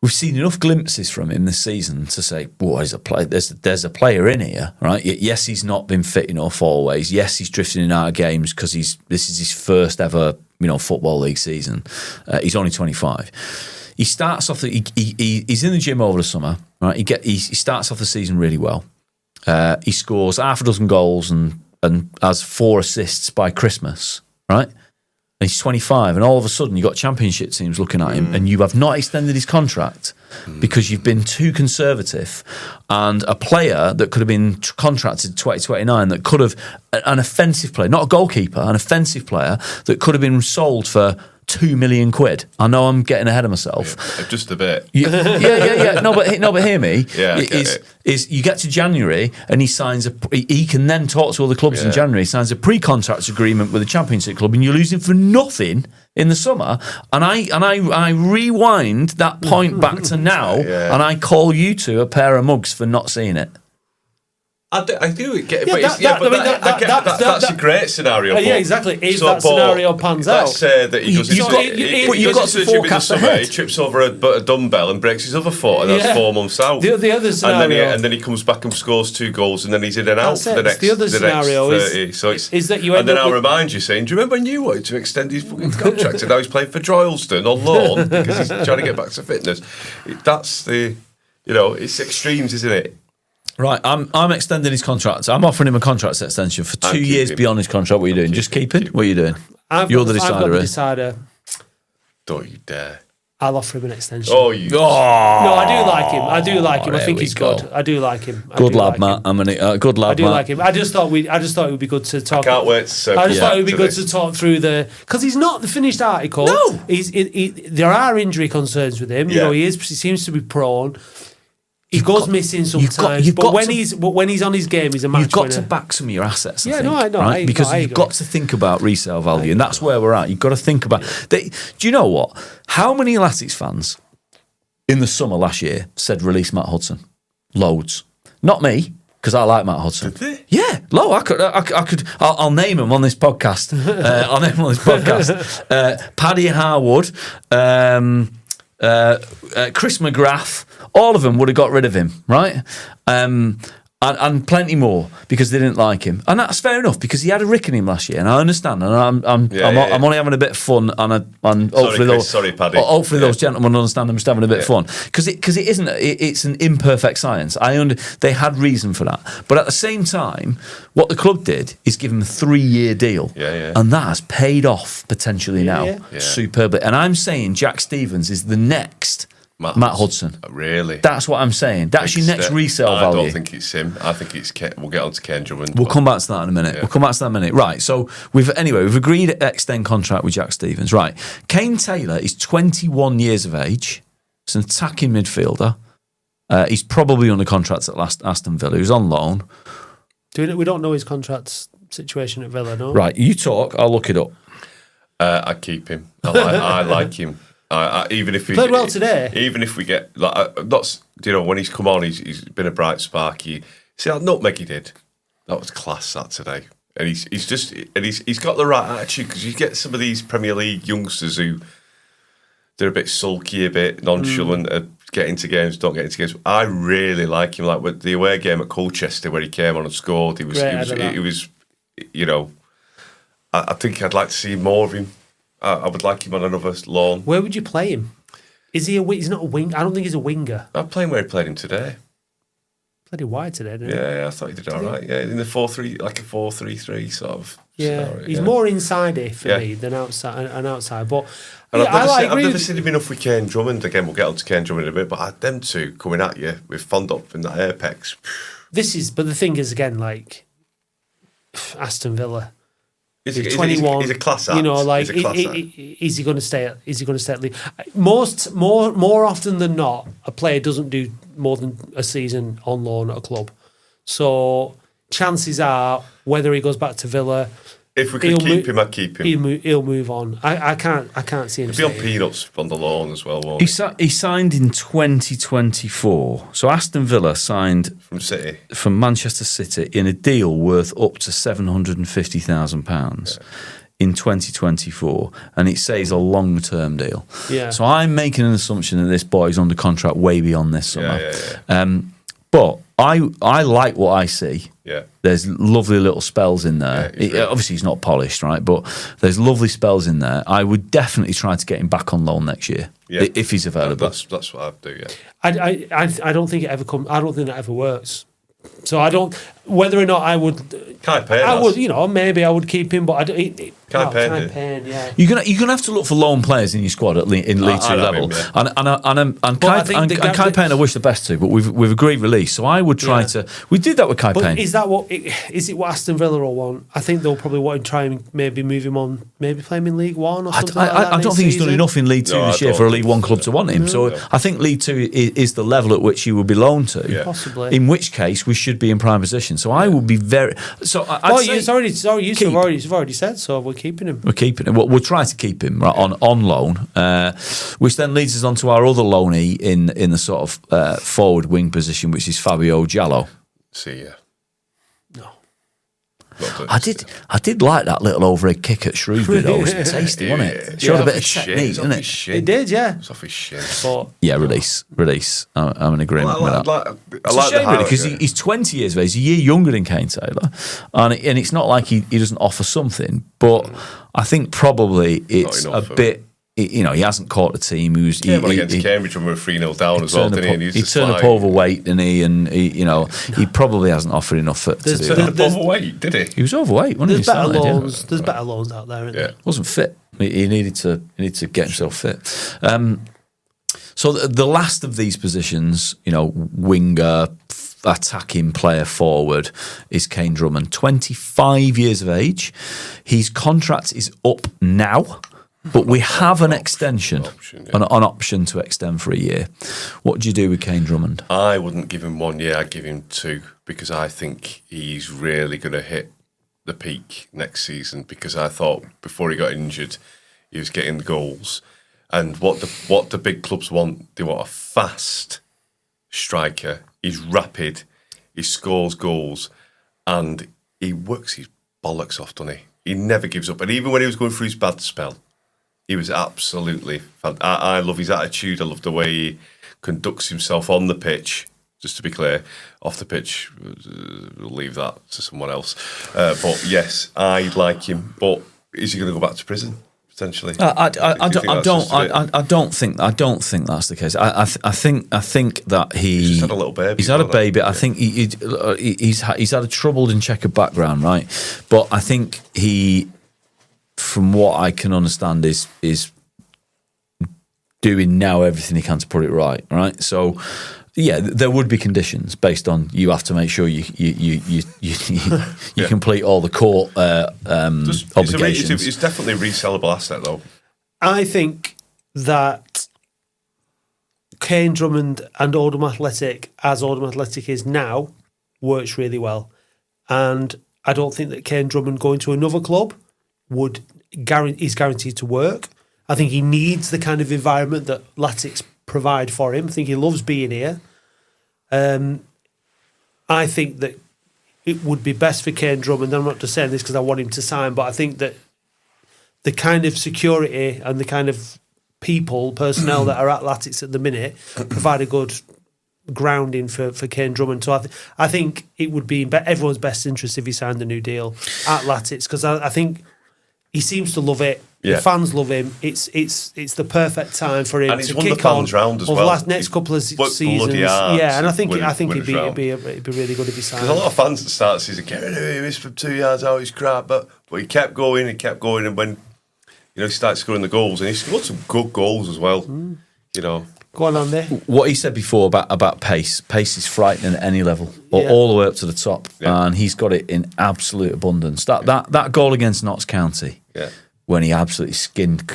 We've seen enough glimpses from him this season to say, "Boy, there's a player in here, right?" Yes, he's not been fit enough always. Yes, he's drifting in and out of games because this is his first ever, football league season. He's only 25. He starts off. He's in the gym over the summer, right? He starts off the season really well. He scores half a dozen goals and has 4 assists by Christmas, right? And he's 25, and all of a sudden you've got championship teams looking at him, and you have not extended his contract because you've been too conservative. And a player that could have been contracted 2029, that could have, an offensive player, not a goalkeeper, an offensive player that could have been sold for 2 million quid. I know I'm getting ahead of myself. Yeah, just a bit. Yeah. No, but hear me. Yeah, I get it. Is you get to January and he can then talk to all the clubs in January. He signs a pre-contract agreement with the Championship club, and you're losing for nothing in the summer. And I rewind that point back to now, and I call you two a pair of mugs for not seeing it. I do get it, Yeah, but that's a great scenario. Yeah, exactly. If that scenario pans out, let's say that he goes into the gym in the summer, he trips over a dumbbell and breaks his other foot, and that's 4 months out. The other scenario, and then he comes back and scores 2 goals, and then he's in and out for the next. The other scenario 30. So it's, is that you. And then I'll remind you, saying, "Do you remember when you wanted to extend his fucking contract, and now he's playing for Droylsden on loan because he's trying to get back to fitness?" That's the, it's extremes, isn't it? Right, I'm extending his contract. I'm offering him a contract extension for 2 years beyond his contract. What are you doing? Just keep it? What are you doing? You're the decider. I've got the decider. Don't you dare. I'll offer him an extension. Oh, you. No, I do like him. I think he's good. I do like him. Good lad, Matt. Good lad, I do Matt. like him. I just thought it would be good to talk. I can't wait to I just thought it would be good to talk through because he's not the finished article. No. There are injury concerns with him. He seems to be prone. He goes missing sometimes, but when he's on his game, he's a match You've got winner. to back some of your assets. I think, no, I know. Right? Because you've got to think about resale value, and that's where we're at. You've got to think about. Do you know what? How many Latics fans in the summer last year said release Matt Hudson? Loads. Not me, because I like Matt Hudson. Did they? Yeah, I'll name him on this podcast. Paddy Harwood, Chris McGrath. All of them would have got rid of him, right? And plenty more because they didn't like him, and that's fair enough because he had a rick in him last year, and I understand. And I'm only having a bit of fun, and hopefully those gentlemen understand I'm just having a bit of fun because it isn't. It's an imperfect science. They had reason for that, but at the same time, what the club did is give him a 3-year deal, and that has paid off potentially now superbly. And I'm saying Jack Stevens is the next Matt Hudson. Really? That's what I'm saying. That's your next resale value. I don't think it's him. I think it's Ken. We'll get on to Ken Drummond. We'll come back to that in a minute. Right, so we've agreed to extend contract with Jack Stevens. Right. Kane Taylor is 21 years of age. He's an attacking midfielder. He's probably under contract at Aston Villa. He's on loan. We don't know his contract situation at Villa, no? Right, you talk. I'll look it up. I'd keep him. I like him. Even if he played well today, even if we get when he's come on, he's been a bright spark. See that nutmeg he did, that was class that today, and he's got the right attitude because you get some of these Premier League youngsters who they're a bit sulky, a bit nonchalant, get into games, don't get into games. I really like him. Like with the away game at Colchester where he came on and scored, he was I think I'd like to see more of him. I would like him on another loan. Where would you play him? Is he he's not a wing? I don't think he's a winger. I'd play him where he played him today. Played him wide today, didn't he? Yeah, I thought he did all right. Yeah, in the 4-3, like a 4-3-3 sort of. Yeah, scenario, he's more inside for me than outside. But I've never seen him enough with Kane Drummond. Again, we'll get on to Kane Drummond in a bit. But them two coming at you with Fondop in that apex. But the thing is, again, like Aston Villa. He's 21. He's a class act. Is he going to stay? Is he going to stay at Leeds? More often than not, a player doesn't do more than a season on loan at a club. So chances are, whether he goes back to Villa, if we could keep him, I'd keep him. He'll move on. I can't see him. He'll be on peanuts on the loan as well, won't he? He signed in 2024. So Aston Villa signed from Manchester City in a deal worth up to £750,000 in 2024, and it says a long-term deal. Yeah. So I'm making an assumption that this boy's under contract way beyond this summer. Yeah. But I like what I see. Yeah. There's lovely little spells in there. Obviously, he's not polished, right? But there's lovely spells in there. I would definitely try to get him back on loan next year if he's available. That's what I'd do. Yeah. I don't think it ever comes. I don't think that ever works. So I don't. Whether or not I would Kai Payne I has. would, maybe I would keep him, but I don't. Kai Payne did. Payne, yeah. You're gonna have to look for lone players in your squad in League Two I'd have level, him, yeah. and But I think Kai Payne I wish the best to, but we've agreed release. So I would try to. We did that with Kai But Payne. is it what Aston Villa will want? I think they'll probably want to try and maybe move him on, maybe play him in League One or something like that. I don't think he's done enough in League Two No, this I year don't for a think League One so. club to want him. So I think League Two is the level at which he would be loaned to. Yeah. Possibly. In which case we should be in prime position. So I would be very. So I'd say you've already said so. We're keeping him. we're keeping him. We'll try to keep him on loan, which then leads us on to our other loanee in the sort of forward wing position, which is Fabio Giallo. See ya. No. I did like that little overhead kick at Shrewsbury though. It was tasty, wasn't it? Showed a bit of technique, didn't it? It did, yeah. It's off his shin. But Yeah, release. I'm in agreement with that. I like the really because highlight, he's 20 years of age, he's a year younger than Kane Taylor, and it's not like he doesn't offer something, but I think probably it's a enough, bit. He hasn't caught the team. He against Cambridge when we were 3-0 down as well, didn't he? He turned up overweight, didn't he? And he probably hasn't offered enough to do Turned that. up overweight, did he? He was overweight, wasn't he? there's better Started, yeah. loans. There's better loans out there, isn't there? Wasn't fit. He needed to get himself fit. So the last of these positions, winger, attacking player forward, is Kane Drummond. 25 years of age. His contract is up now, but we have an extension, an option to extend for a year. What do you do with Kane Drummond? I wouldn't give him 1 year, I'd give him 2, because I think he's really going to hit the peak next season, because I thought before he got injured, he was getting the goals. And what the big clubs want, they want a fast striker. He's rapid, he scores goals, and he works his bollocks off, doesn't he? He never gives up. And even when he was going through his bad spell, he was absolutely fantastic. I love his attitude. I love the way he conducts himself on the pitch. Just to be clear, off the pitch, we'll leave that to someone else. But yes, I like him. But is he going to go back to prison potentially? I don't think that's the case. I think that He's just had a little baby. He's had a baby. I think he's had a troubled and checkered background, right? But I think he, from what I can understand, is doing now everything he can to put it right. So, yeah, there would be conditions based on you have to make sure you complete all the court obligations. It's definitely a resellable asset, though. I think that Kane Drummond and Oldham Athletic, as Oldham Athletic is now, works really well. And I don't think that Kane Drummond going to another club is guaranteed to work. I think he needs the kind of environment that Latics provide for him. I think he loves being here. I think that it would be best for Kane Drummond. I'm not just saying this because I want him to sign, but I think that the kind of security and the kind of personnel that are at Latics at the minute provide a good grounding for Kane Drummond. So I think it would be in everyone's best interest if he signed a new deal at Latics, because I think he seems to love it. Yeah. The fans love him. It's the perfect time for him And he's to won kick the fans on round as over the well. next couple of Worked seasons. bloody hard Yeah, and I think to it'd be round. really good if he signed. There's a lot of fans that start the season, get rid of him, he's from 2 yards out, he's crap. But he kept going, and when he started scoring the goals, and he scored some good goals as well. Go on there. What he said before about pace is frightening at any level, all the way up to the top, and he's got it in absolute abundance. That goal against Notts County, when he absolutely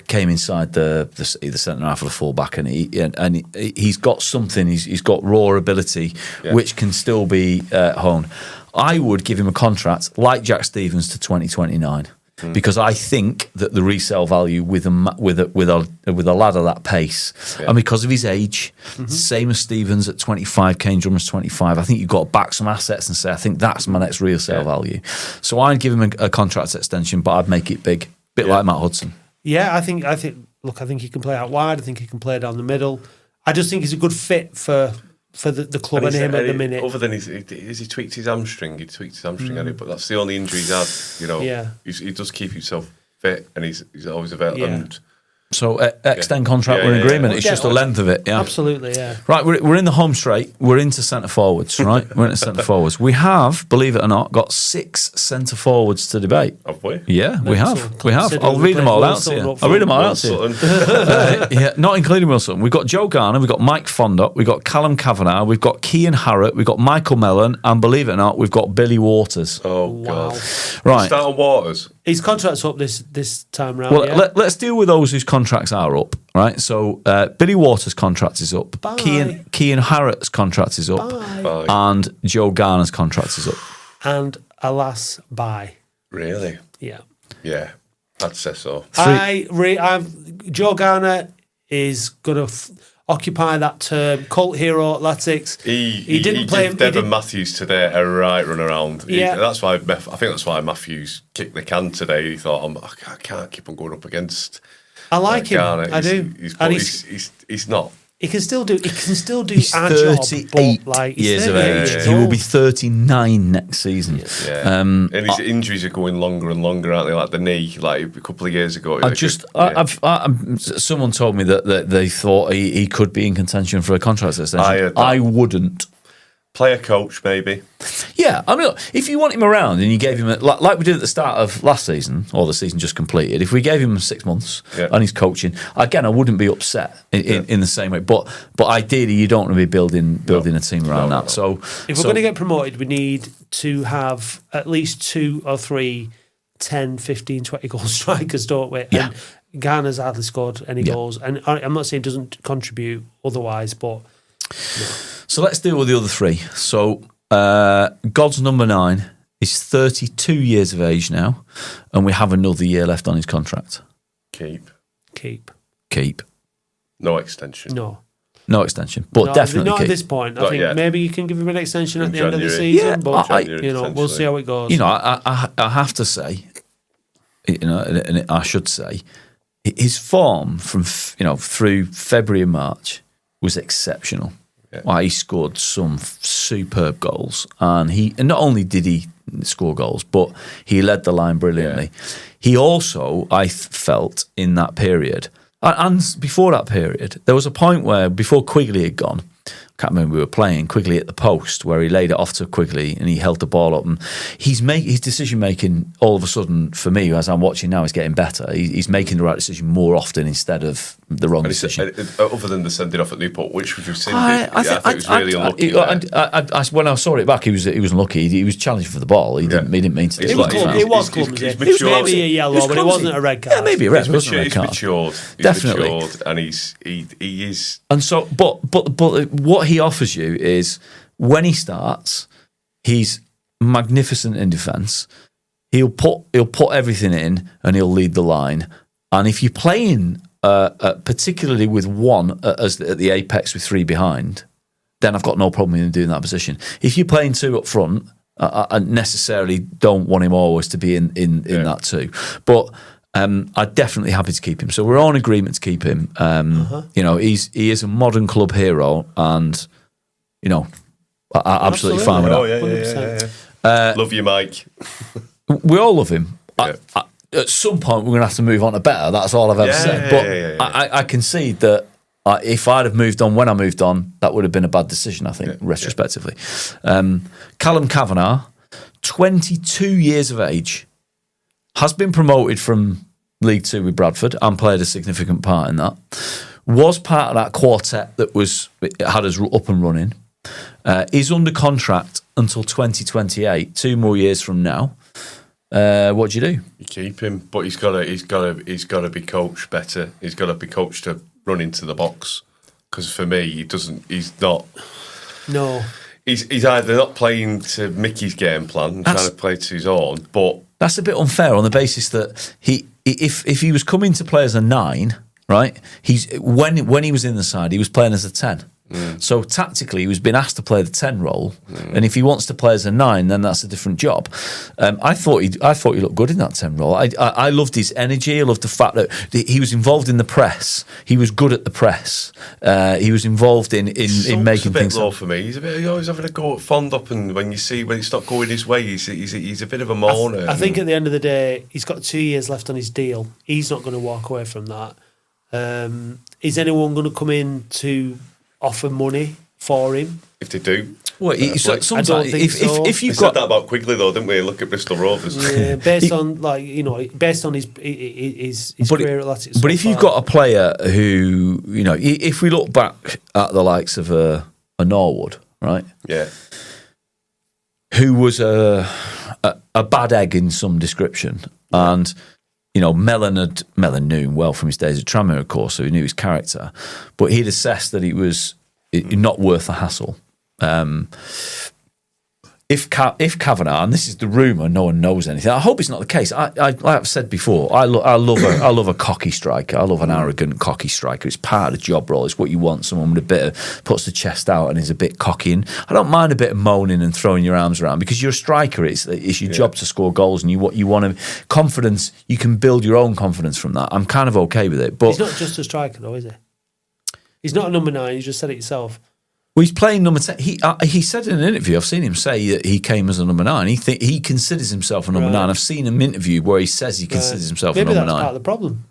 came inside the centre half of the fullback, and he's got something. He's got raw ability, which can still be honed. I would give him a contract like Jack Stevens to 2029. Because I think that the resale value with a lad of that pace, and because of his age, same as Stevens at 25, Kane Drummond's 25. I think you've got to back some assets and say, I think that's my next resale value. So I'd give him a contract extension, but I'd make it big, bit like Matt Hudson. Yeah, I think. Look, I think he can play out wide. I think he can play down the middle. I just think he's a good fit for the club and him at the minute. Other than he tweaked his hamstring. He tweaked his hamstring, hadn't he? But that's the only injury he's had. He does keep himself fit, and he's always available. Yeah. And So extend contract, we're in agreement. It's just the length of it. Yeah, Absolutely, yeah. Right, we're in the home straight. We're into centre forwards, right? We're into centre forwards. We have, believe it or not, got 6 centre forwards to debate. Have we? Yeah, we have. We have. Considering I'll we read them played all Will out to Sutton you. up I'll read them all Will out to you. Sutton. Yeah, not including Wilson. We've got Joe Garner, we've got Mike Fondop, we've got Callum Kavanagh, we've got Kean Harrott, we've got Michael Mellon, and believe it or not, we've got Billy Waters. Oh, God. Right. Start on Waters. His contract's up this time round. Well, yeah? let's deal with those whose contracts are up, right? So Billy Waters' contract is up. Bye. Kean Harrott's contract is up. Bye. And Joe Garner's contract is up. And alas, bye. Really? Yeah. Yeah, I'd say so. Joe Garner is going to occupy that term. Cult hero athletics. He didn't play him. Devon Matthews today a right run around. Yeah. I think that's why Matthews kicked the can today. He thought, I can't keep on going up against. I like him. Garner. I do. He's not. He can still do. He's our job. 38 But he's years of 38 age. years He will old. be 39 next season. Yeah. And his injuries are going longer and longer, aren't they? Like the knee, like a couple of years ago. Someone told me that they thought he could be in contention for a contract extension. I wouldn't. Player coach, maybe. Yeah, I mean, look, if you want him around and you gave him, like we did at the start of last season, or the season just completed, if we gave him 6 months and he's coaching, again, I wouldn't be upset in the same way. But ideally, you don't want to be building a team around that. So if we're going to get promoted, we need to have at least 2 or 3 10, 15, 20 goal strikers, don't we? Yeah. And Garner's hardly scored any goals. And I'm not saying he doesn't contribute otherwise, but... No. So let's deal with the other 3. So God's number 9 is 32 years of age now, and we have another year left on his contract. Keep. No extension. No extension, but definitely not keep. at this point. I Not think yet. maybe you can give him an extension at the end of the January. season, Yeah, but January, we'll see how it goes. I have to say, and I should say, his form from through February and March was exceptional. Yeah. He scored some superb goals, and not only did he score goals, but he led the line brilliantly. Yeah. He also, I felt, in that period, and before that period, there was a point where before Quigley had gone, I can't remember, we were playing Quigley at the post where he laid it off to Quigley and he held the ball up, and his decision making all of a sudden for me as I'm watching now is getting better. He's making the right decision more often instead of the wrong decision. Other than the sending off at Newport, which would you say? I think it was really unlucky. When I saw it back, he was unlucky. He was challenging for the ball. He didn't mean to. It was clumsy. It was maybe a yellow, but it wasn't a red card. Yeah, maybe a red. He's matured. Definitely. And he is. And so, but what he offers you is when he starts, he's magnificent in defence. He'll put everything in and he'll lead the line. And if you're playing particularly with one as at the apex with 3 behind, then I've got no problem in doing that position. If you're playing 2 up front, I necessarily don't want him always to be in that 2. But I'm definitely happy to keep him. So we're all in agreement to keep him. He is a modern club hero, and I'm absolutely fine with that. Yeah. Love you, Mike. We all love him. Yeah. At some point, we're going to have to move on to better. That's all I've ever said. But I concede that if I'd have moved on when I moved on, that would have been a bad decision, I think, retrospectively. Callum Kavanagh, 22 years of age, has been promoted from League 2 with Bradford and played a significant part in that. Was part of that quartet that had us up and running. Is under contract until 2028, 2 more years from now. What do you do? You keep him, but he's got to be coached better. He's got to be coached to run into the box. Because for me, he's not. No. He's either not playing to Mickey's game plan and trying to play to his own, but that's a bit unfair on the basis that if he was coming to play as a 9, right? When he was in the side, he was playing as a 10. So tactically, he was being asked to play the 10 role, and if he wants to play as a 9, then that's a different job. I thought he looked good in that 10 role. I loved his energy. I loved the fact that he was involved in the press. He was good at the press. He was involved in making things. It's a bit low for me. He's always having a go at Fondop, and when it's not going his way, he's a bit of a moaner. I think at the end of the day, he's got 2 years left on his deal. He's not going to walk away from that. Is anyone going to come in to offer money for him? If they do. Well, sometimes I don't think so. if We you've said got that about Quigley, though, didn't we? Look at Bristol Rovers. Yeah, based on his career at Latics. But if you've got a player who, if we look back at the likes of a Norwood, right? Yeah. Who was a bad egg in some description, and Mellon knew him well from his days at Tranmere, of course, so he knew his character, but he'd assessed that he was not worth the hassle. If Kavanagh, and this is the rumour, no one knows anything. I hope it's not the case. Like I've said before, I love a cocky striker. I love an arrogant, cocky striker. It's part of the job role. It's what you want. Someone with a bit of puts the chest out and is a bit cocky. And I don't mind a bit of moaning and throwing your arms around because you're a striker. It's your job to score goals, and you want to confidence. You can build your own confidence from that. I'm kind of okay with it. But he's not just a striker, though, is he? He's not a number 9. You just said it yourself. Well, he's playing number 10. He said in an interview, I've seen him say that he came as a number 9. He considers himself a number 9. I've seen him interviewed where he says he considers himself a number 9. Maybe that's part of the problem.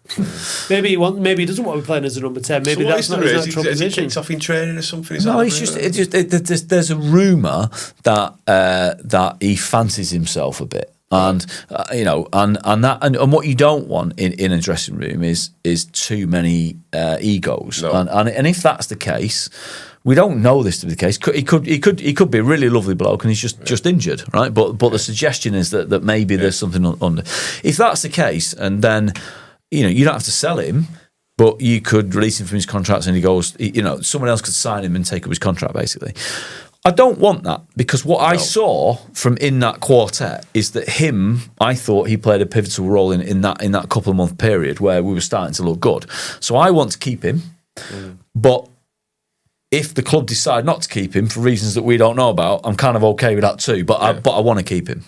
Maybe he doesn't want to be playing as a number 10. Maybe that's not his natural position. Is he kicked off in training or something? No, it's just there's a rumour that he fancies himself a bit. And and what you don't want in a dressing room is too many egos. No. And if that's the case, we don't know this to be the case. He could be a really lovely bloke and he's just injured, right? But the suggestion is that maybe there's something under. If that's the case, and then you don't have to sell him, but you could release him from his contract and he goes, someone else could sign him and take up his contract, basically. I don't want that because what I saw from in that quartet is that I thought he played a pivotal role in that couple of month period where we were starting to look good. So I want to keep him, but if the club decide not to keep him for reasons that we don't know about, I'm kind of okay with that too. But I want to keep him.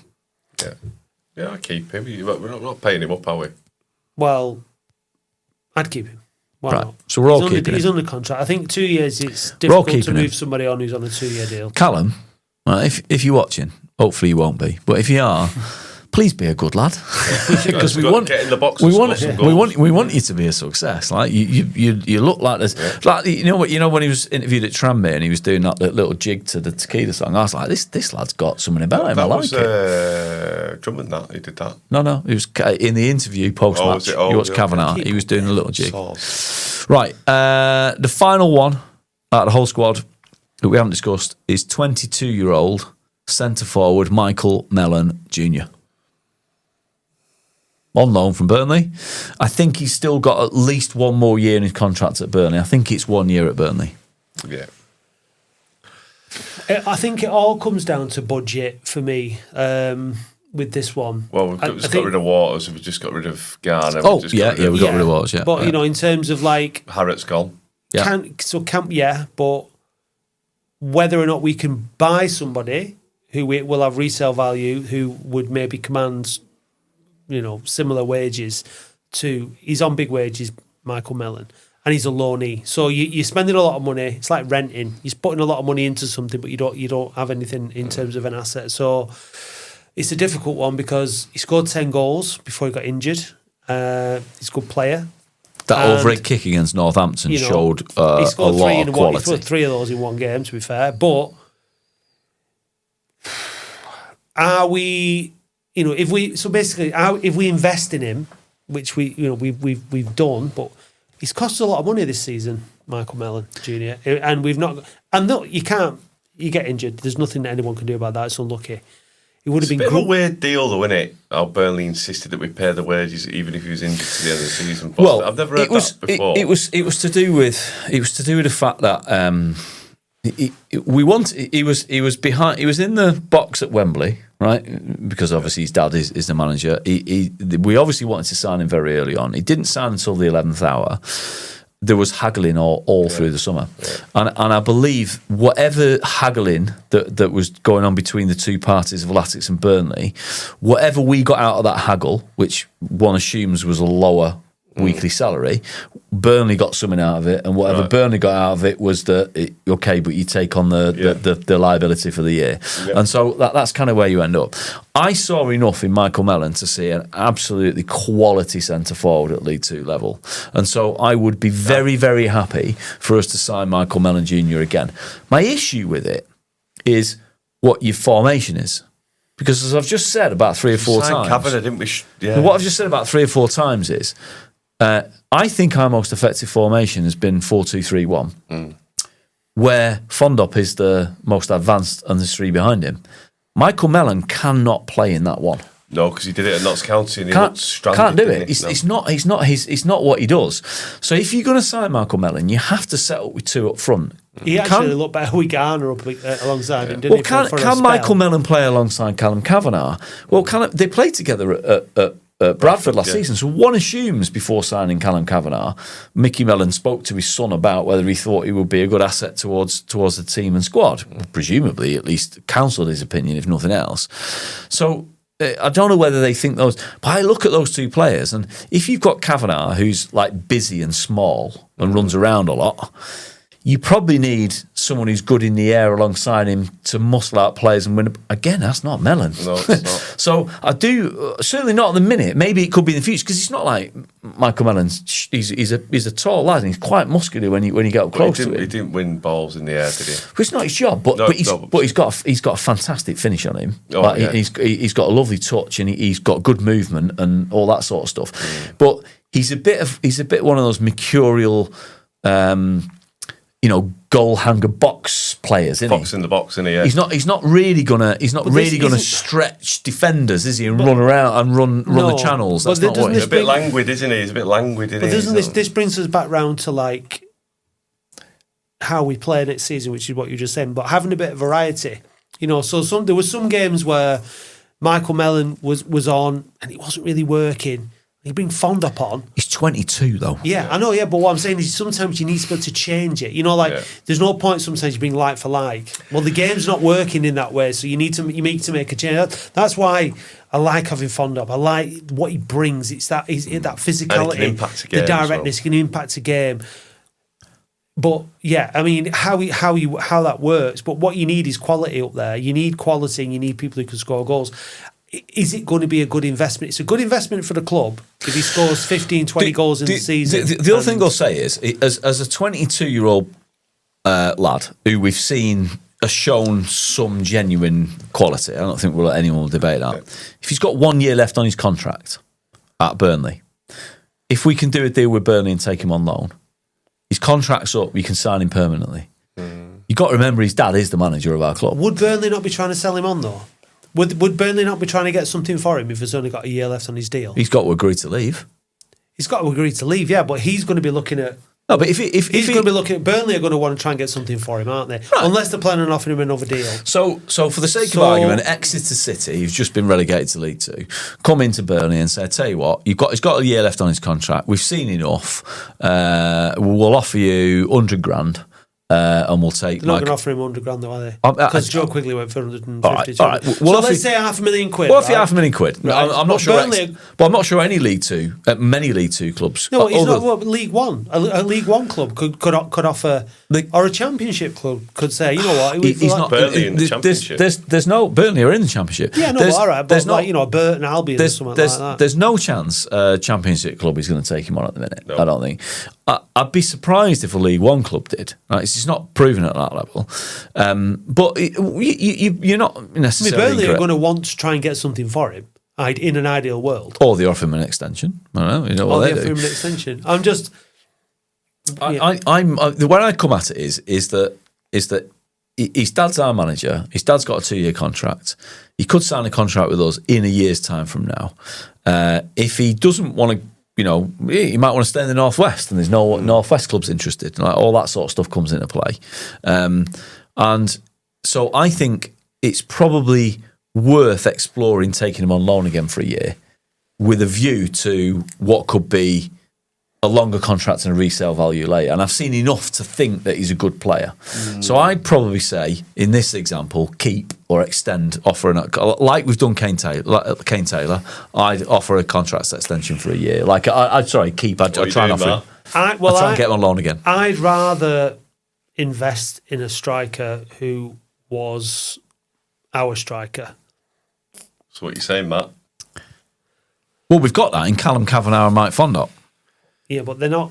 Yeah, I keep him. We're not paying him up, are we? Well, I'd keep him. Why right. not? So we're all keeping him. He's under contract. I think 2 years, it's difficult to move somebody on who's on a 2-year deal. Callum, if you're watching, hopefully you won't be, but if you are, please be a good lad because we want get in the box. We want you to be a success. Like you look like this. Like you know when he was interviewed at Tranmere and he was doing that little jig to the Tequila song. I was like, this lad's got something about him. I like it. Drummond that he did that. No, it was in the interview post match. You watched Kavanagh. He was doing a little jig. Right, the final one out of the whole squad that we haven't discussed is 22-year-old centre forward Michael Mellon Jr. On loan from Burnley. I think he's still got at least one more year in his contract at Burnley. I think it's 1 year at Burnley. Yeah. I think it all comes down to budget for me with this one. Well, we've just got rid of Waters. We've just got rid of Garner. We got rid of Waters, yeah. But, in terms of like... Harriet's gone. But whether or not we can buy somebody who will have resale value, who would maybe command... similar wages he's on big wages, Michael Mellon, and he's a loanee. So you're spending a lot of money. It's like renting. You're putting a lot of money into something, but you don't have anything in terms of an asset. So it's a difficult one because he scored 10 goals before he got injured. He's a good player. That overhead kick against Northampton showed a lot of quality. He scored 3 of those in one game, to be fair. But are we... if we invest in him, which we've done, but he's cost a lot of money this season, Michael Mellon Jr. And we've not. And no, you get injured. There's nothing that anyone can do about that. It's unlucky. It would have been a bit of a weird deal, though, isn't it? How Burnley insisted that we pay the wages even if he was injured to the end of the season. But well, I've never heard that before. It was to do with the fact that he was in the box at Wembley, right? Because obviously his dad is the manager. We obviously wanted to sign him very early on. He didn't sign until the 11th hour. There was haggling all through the summer, and I believe whatever haggling that was going on between the two parties of Latics and Burnley, whatever we got out of that haggle, which one assumes was a lower weekly salary. Burnley got something out of it, and whatever Burnley got out of it was okay, but you take on the liability for the year. Yeah. And so that's kind of where you end up. I saw enough in Michael Mellon to see an absolutely quality centre forward at League Two level. And so I would be very, very happy for us to sign Michael Mellon Jr. again. My issue with it is what your formation is. Because as I've just said about 3 or 4 times, Kavanagh, didn't we? What I've just said about 3 or 4 times is, I think our most effective formation has been 4-2-3-1, where Fondop is the most advanced and there's 3 behind him. Michael Mellon cannot play in that one. No, because he did it at Notts County and he looked stranded. Can't do it. It's not what he does. So if you're going to sign Michael Mellon, you have to set up with 2 up front. He actually looked better with Garner up alongside him, didn't he? Can Michael Mellon play alongside Callum Kavanagh? Well, they played together at Bradford last season, so one assumes before signing Callum Kavanagh, Mickey Mellon spoke to his son about whether he thought he would be a good asset towards the team and squad. Presumably, at least counselled his opinion, if nothing else. So I don't know whether they think those, but I look at those 2 players, and if you've got Kavanagh, who's like busy and small and runs around a lot, you probably need someone who's good in the air alongside him to muscle out players and win. Again, that's not Mellon. No, it's not. So I do, certainly not at the minute. Maybe it could be in the future, because it's not like Michael Mellon's. He's a tall lad and he's quite muscular when you get up close to him. He didn't win balls in the air, did he? Well, it's not his job, but he's got a fantastic finish on him. He's got a lovely touch and he's got good movement and all that sort of stuff. But he's a bit one of those mercurial. Goal hanger box players, isn't Box in the box, isn't he? Yeah. He's not really gonna stretch defenders, is he, and run around and run the channels. That's not what he's a bit languid, isn't he? He's a bit languid, isn't he? But doesn't this brings us back round to like how we play next season, which is what you're just saying, but having a bit of variety. So there were some games where Michael Mellon was on and it wasn't really working. You bring Fondop on. He's 22 though. Yeah, I know. Yeah, but what I'm saying is sometimes you need to be able to change it. There's no point sometimes you bring like for like. Well, the game's not working in that way, so you need to make a change. That's why I like having Fondop. I like what he brings. It's that physicality, and it can impact a game, the directness, can impact a game. But yeah, I mean, how that works. But what you need is quality up there. You need quality, and you need people who can score goals. Is it going to be a good investment? It's a good investment for the club if he scores 15, 20 goals in the season. The other thing I'll say is, as a 22-year-old lad who we've seen has shown some genuine quality, I don't think anyone will debate that. If he's got 1 year left on his contract at Burnley, if we can do a deal with Burnley and take him on loan, his contract's up, you can sign him permanently. You've got to remember his dad is the manager of our club. Would Burnley not be trying to sell him on, though? Would Burnley not be trying to get something for him if he's only got a year left on his deal? He's got to agree to leave. He's got to agree to leave, yeah, but he's going to be looking at... No, but if he's going to be looking at... Burnley are going to want to try and get something for him, aren't they? Right. Unless they're planning on offering him another deal. So for the sake of argument, Exeter City, who's just been relegated to League Two, come into Burnley and say, tell you what, he's got a year left on his contract. We've seen enough. We'll offer you 100 grand. And we'll take. They're not going to offer him 100 grand, though, are they? Because Joe Quigley went for 150. All right. Well, let's say £500,000. Well, if you £500,000, right. I'm not sure. But I'm not sure any League Two, many League Two clubs. No, he's not. What, League One, a League One club could offer, or a Championship club could say, you know what, he's not Burnley in the Championship. There's no Burnley are in the Championship. Yeah, no, all right, but there's a Burton Albion or something like that. There's no chance a Championship club is going to take him on at the minute. No. I don't think. I'd be surprised if a League One club did. Right? It's not proven at that level. But you're not necessarily... Burnley are going to want to try and get something for him in an ideal world. Or they offer him an extension. I don't know. You know what they do. Offer him an extension. I'm just... Yeah. The way I come at it is that his dad's our manager. His dad's got a 2-year contract. He could sign a contract with us in a year's time from now. If he doesn't want to, he might want to stay in the Northwest and there's no Northwest clubs interested. Like, all that sort of stuff comes into play. And so I think it's probably worth exploring taking him on loan again for a year with a view to what could be a longer contract and a resale value later. And I've seen enough to think that he's a good player. So I'd probably say, in this example, keep or extend, like we've done Kane Taylor, I'd offer a contract extension for a year. Like, I'd keep. I'd try and offer him. I'd try and get him on loan again. I'd rather invest in a striker who was our striker. So what you saying, Matt? Well, we've got that in Callum Kavanagh and Mike Fondop. Yeah, but they're not.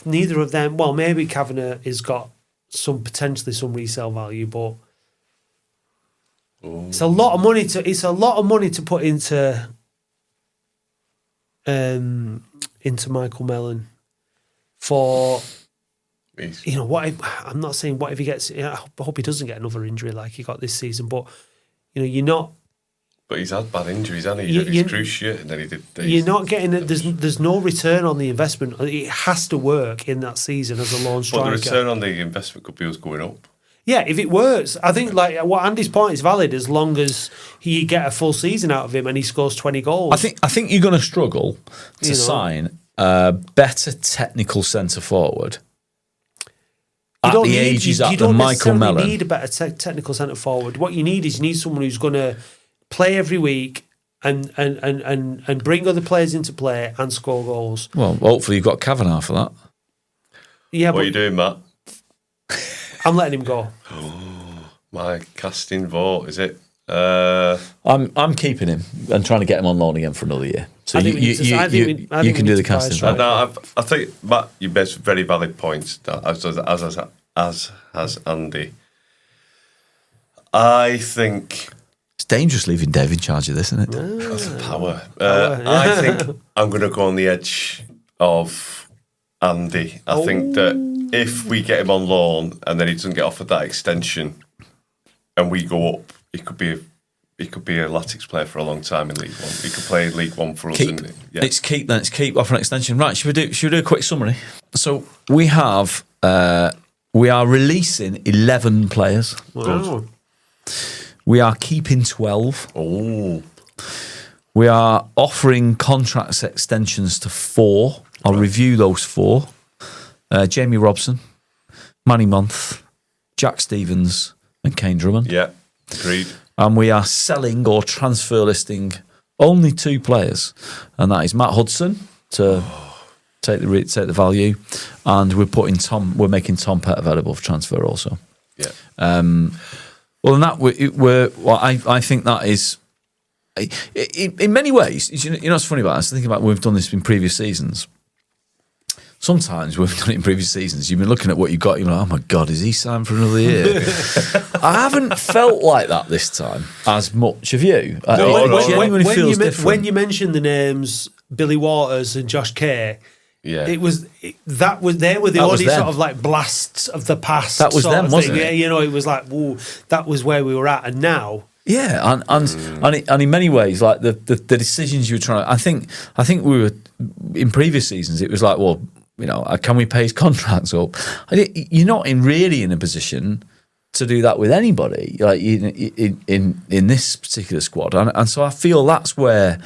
Neither of them. Well, maybe Kavanagh has got potentially some resale value, but it's a lot of money to. It's a lot of money to put into Michael Mellon for. What if, I'm not saying what if he gets. I hope he doesn't get another injury like he got this season, but you're not. But he's had bad injuries, hasn't he? He had his cruciate, and then he did. You're not getting it. There's no return on the investment. It has to work in that season as a lone striker. But the return on the investment could be us going up. Yeah, if it works, I think what Andy's point is valid as long as you get a full season out of him and he scores 20 goals. I think you're going to struggle to sign a better technical centre forward. At the age he's at, than Michael Mellon. You don't need a better technical centre forward. What you need someone who's going to play every week and bring other players into play and score goals. Well, hopefully you've got Kavanagh for that. Yeah, what are you doing, Matt? I'm letting him go. My casting vote, is it? I'm keeping him and trying to get him on loan again for another year. So you can do the casting vote. No, I think, Matt, you made some very valid points, as has Andy. I think... It's dangerous leaving Dave in charge of this, isn't it? That's power. I think I'm going to go on the edge of Andy. I think that if we get him on loan and then he doesn't get offered that extension and we go up, he could be a Latics player for a long time in League One. He could play in League One for us. It's keep offer an extension. Right, should we do a quick summary? So we are releasing 11 players. Wow. We are keeping 12. Oh. We are offering contracts extensions to 4. I'll review those 4. Jamie Robson, Manny Month, Jack Stevens and Kane Drummond. Yeah, agreed. And we are selling or transfer listing only 2 players. And that is Matt Hudson to take the value. And we're making Tom Pett available for transfer also. Yeah. Well, in that, I think that is, in many ways, what's funny about it? I was thinking about we've done this in previous seasons. Sometimes we've done it in previous seasons. You've been looking at what you've got, you're like, oh my God, is he signed for another year? I haven't felt like that this time as much. Have you? It genuinely feels different. When you mentioned the names Billy Waters and Josh Kay, yeah, they were the only sort of like blasts of the past. That was them, wasn't it? It was like, whoa, that was where we were at, and now. Yeah, and in many ways, like the decisions you were trying. I think we were in previous seasons. It was like, well, can we pay his contracts up? You're not really in a position to do that with anybody, like in this particular squad, and so I feel that's where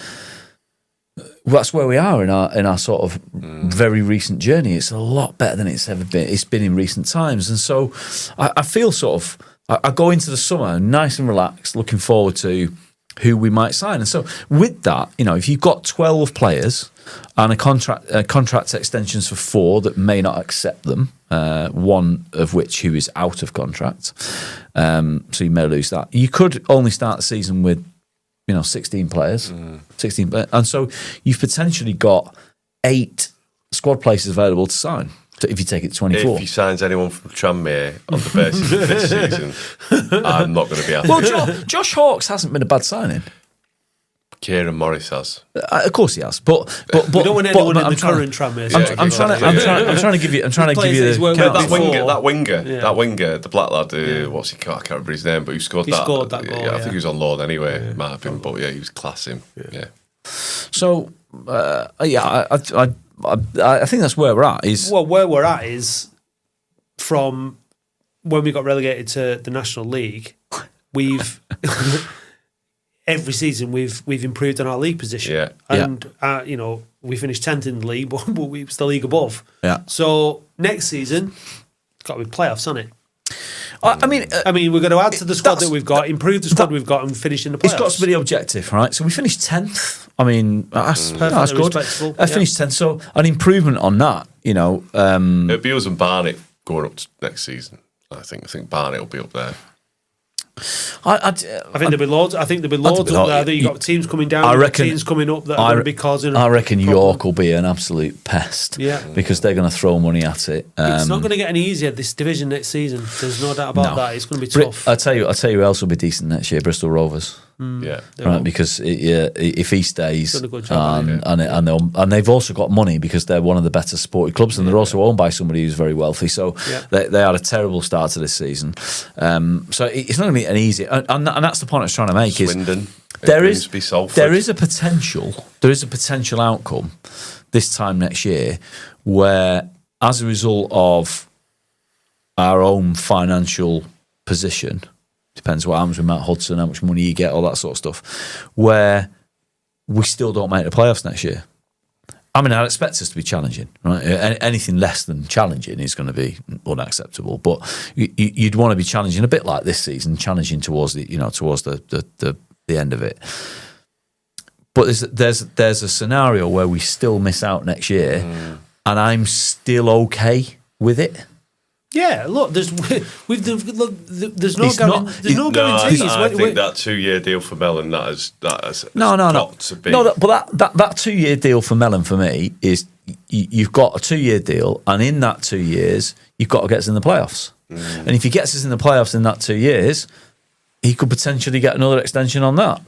we are in our sort of very recent journey. It's a lot better than it's ever been. It's been in recent times, and so I feel sort of I go into the summer nice and relaxed, looking forward to who we might sign. And so with that, if you've got 12 players and a contract extensions for 4 that may not accept them, one of which who is out of contract, so you may lose that. You could only start the season with 16 players, 16 players. And so you've potentially got 8 squad places available to sign if you take it to 24. If he signs anyone from Tranmere on the basis of this season, I'm not going to be happy. Well, Josh Hawkes hasn't been a bad signing. Kieran Morris has. Of course he has, but we don't want anyone in the current Tranmere. I'm trying to give you that winger, the black lad. What's he called? I can't remember his name, but he scored that goal. I think he was on loan anyway. It might have been, but he was classing. Yeah. So I think that's where we're at. Where we're at is from when we got relegated to the National League. We've every season we've improved on our league position. Yeah. And we finished 10th in the league, but we was the league above. Yeah. So next season, it's got to be playoffs, hasn't it? I mean, we're going to add to the squad that we've got, improve the squad we've got, and finish in the playoffs. It's got to be the objective, right? So we finished 10th. I mean, that's good. Respectable. I finished 10th, so an improvement on that, It'll be us and Barnet going up next season. I think Barnet will be up there. I think there'll be loads. I think there'll be loads up there. That you got teams coming down. I reckon teams coming up that are going to be causing. I reckon York will be an absolute pest. Yeah, because they're going to throw money at it. It's not going to get any easier this division next season. There's no doubt about that. It's going to be tough. I'll tell you who else will be decent next year. Bristol Rovers. Yeah, right. Because if he stays, done a good job, and they've also got money because they're one of the better supported clubs, and they're also owned by somebody who's very wealthy. So they had a terrible start to this season. So it's not going to be an easy, and that's the point I was trying to make. Swindon, There is a potential outcome this time next year where, as a result of our own financial position. Depends what happens with Matt Hudson, how much money you get, all that sort of stuff, where we still don't make the playoffs next year. I mean, I'd expect us to be challenging, right? Anything less than challenging is going to be unacceptable. But you'd want to be challenging a bit like this season, challenging towards the end of it. But there's a scenario where we still miss out next year, and I'm still okay with it. Yeah, look, there's no guarantees. I think that 2-year deal for Mellon that has no. To be. No, but that 2-year deal for Mellon for me is you've got a 2-year deal, and in that 2 years you've got to get us in the playoffs. And if he gets us in the playoffs in that 2 years, he could potentially get another extension on that.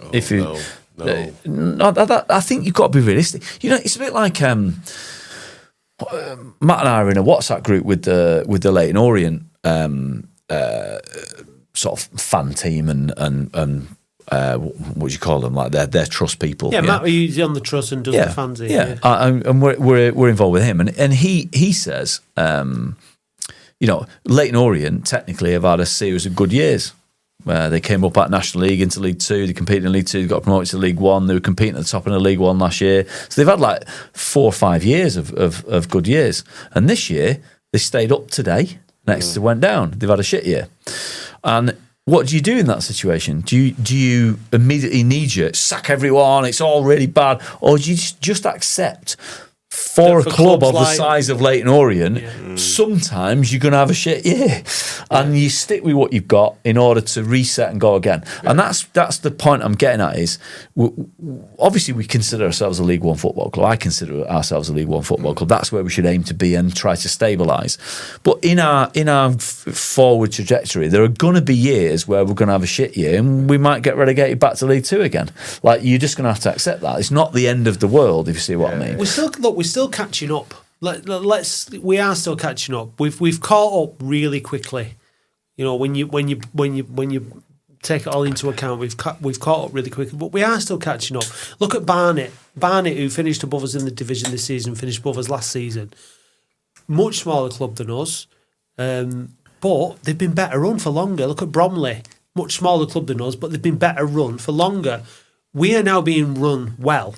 I think you've got to be realistic. It's a bit like. Matt and I are in a WhatsApp group with the Leyton Orient sort of fan team and what do you call them? Like their trust people. Yeah, Matt, he's on the trust and does the fanzine. Yeah, and we're involved with him, and he says, Leyton Orient technically have had a series of good years. They came up at National League into League 2. They competed in League 2. They got promoted to League 1. They were competing at the top in the League 1 last year. So they've had like 4 or 5 years of good years. And this year, they stayed up today. Next, they went down. They've had a shit year. And what do you do in that situation? Do you immediately knee-jerk, sack everyone, it's all really bad? Or do you just accept for a club of the size of Leyton Orient, sometimes you're going to have a shit year, and you stick with what you've got in order to reset and go again. And that's the point I'm getting at is, obviously we consider ourselves a League One football club. I consider ourselves a League One football club. That's where we should aim to be and try to stabilise. But in our forward trajectory, there are going to be years where we're going to have a shit year, and we might get relegated back to League 2 again. Like, you're just going to have to accept that. It's not the end of the world, if you see what I mean. We're still catching up. We are still catching up. We've caught up really quickly. When you take it all into account, we've caught up really quickly. But we are still catching up. Look at Barnet, who finished above us in the division this season, finished above us last season. Much smaller club than us, but they've been better run for longer. Look at Bromley, much smaller club than us, but they've been better run for longer. We are now being run well.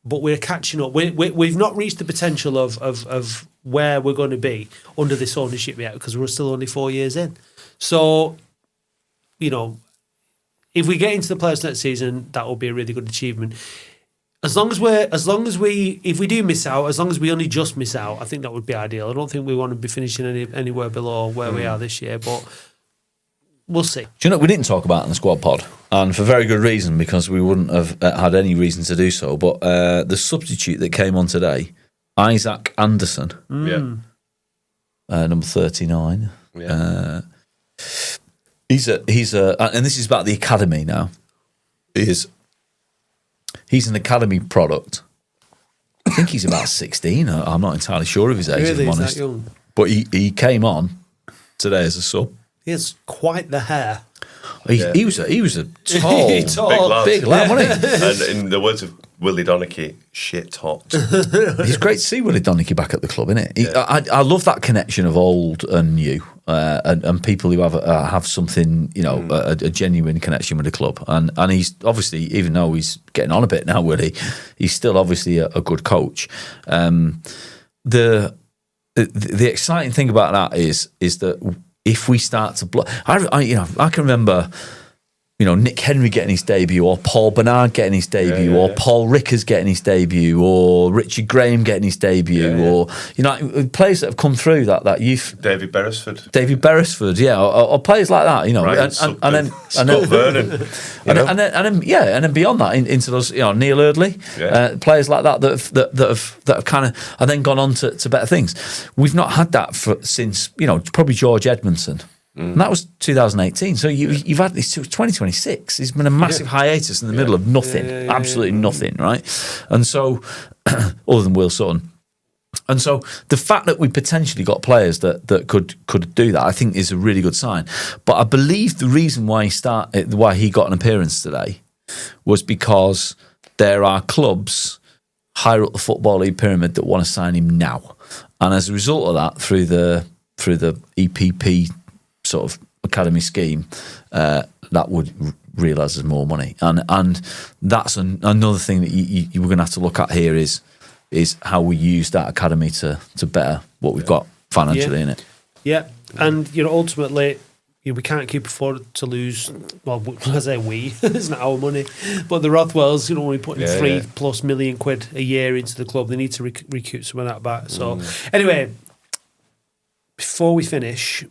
But we're catching up. We've not reached the potential of where we're going to be under this ownership yet, because we're still only 4 years in. So, if we get into the playoffs next season, that will be a really good achievement. If we do miss out, as long as we only just miss out, I think that would be ideal. I don't think we want to be finishing anywhere below where we are this year, but we'll see. Do you know, we didn't talk about it in the squad pod, and for very good reason, because we wouldn't have had any reason to do so. But the substitute that came on today, Isaac Anderson, number 39. Yeah. He's a, and this is about the academy now. He's an academy product. I think he's about 16. I'm not entirely sure of his age, if I'm honest. That young? But he came on today as a sub. He has quite the hair. He was a tall, big lad, wasn't he? And in the words of Willie Donachie, shit hot. It's great to see Willie Donachie back at the club, isn't it? I love that connection of old and new. and people who have something, a genuine connection with the club. And he's obviously, even though he's getting on a bit now, Willie, he's still obviously a good coach. The exciting thing about that is that if we start to I can remember, Nick Henry getting his debut, or Paul Bernard getting his debut, or Paul Rickers getting his debut, or Richard Graham getting his debut, or players that have come through that youth. David Beresford, or players like that, and then Vernon, and then beyond that into those, Neil Eardley, players like that have kind of and then gone on to better things. We've not had that since probably George Edmondson. And that was 2018. So you've had this 2026. It's been a massive hiatus in the middle of nothing, absolutely nothing, right? And so, other than Will Sutton. And so the fact that we potentially got players that could do that, I think, is a really good sign. But I believe the reason why he got an appearance today was because there are clubs higher up the Football League pyramid that want to sign him now. And as a result of that, through the EPP sort of academy scheme, that would realise there's more money, and that's another thing that you were going to have to look at here is how we use that academy to better what we've got financially in it. Yeah, and ultimately, we can't keep afford to lose. Well, I say we, it's not our money, but the Rothwells, when we put in £3+ million a year into the club, they need to recoup some of that back. So anyway, before we finish,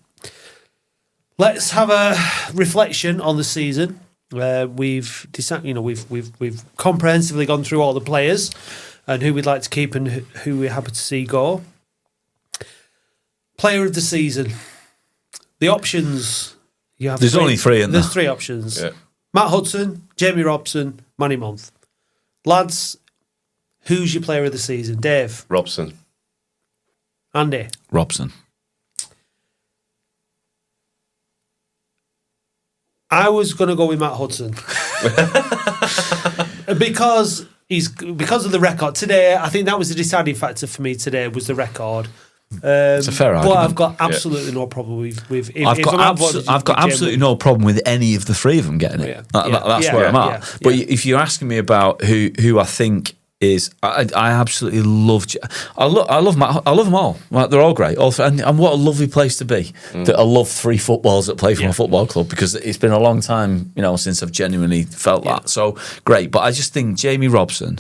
let's have a reflection on the season. We've decided, we've comprehensively gone through all the players and who we'd like to keep and who we're happy to see go. Player of the season. The options you have. There's only three in there. There's three options. Yeah. Matt Hudson, Jamie Robson, Manny Month. Lads, who's your player of the season? Dave? Robson. Andy? Robson. I was going to go with Matt Hudson because of the record today. I think that was the deciding factor for me today was the record. It's a fair argument. But I've got absolutely no problem with. I've got absolutely no problem with any of the three of them getting it. That's where I'm at. But if you're asking me about who I think is, I absolutely love. I love Matt. I love them all. They're all great. And what a lovely place to be. That I love three footballers that play for my football club, because it's been a long time, since I've genuinely felt that. So great. But I just think Jamie Robson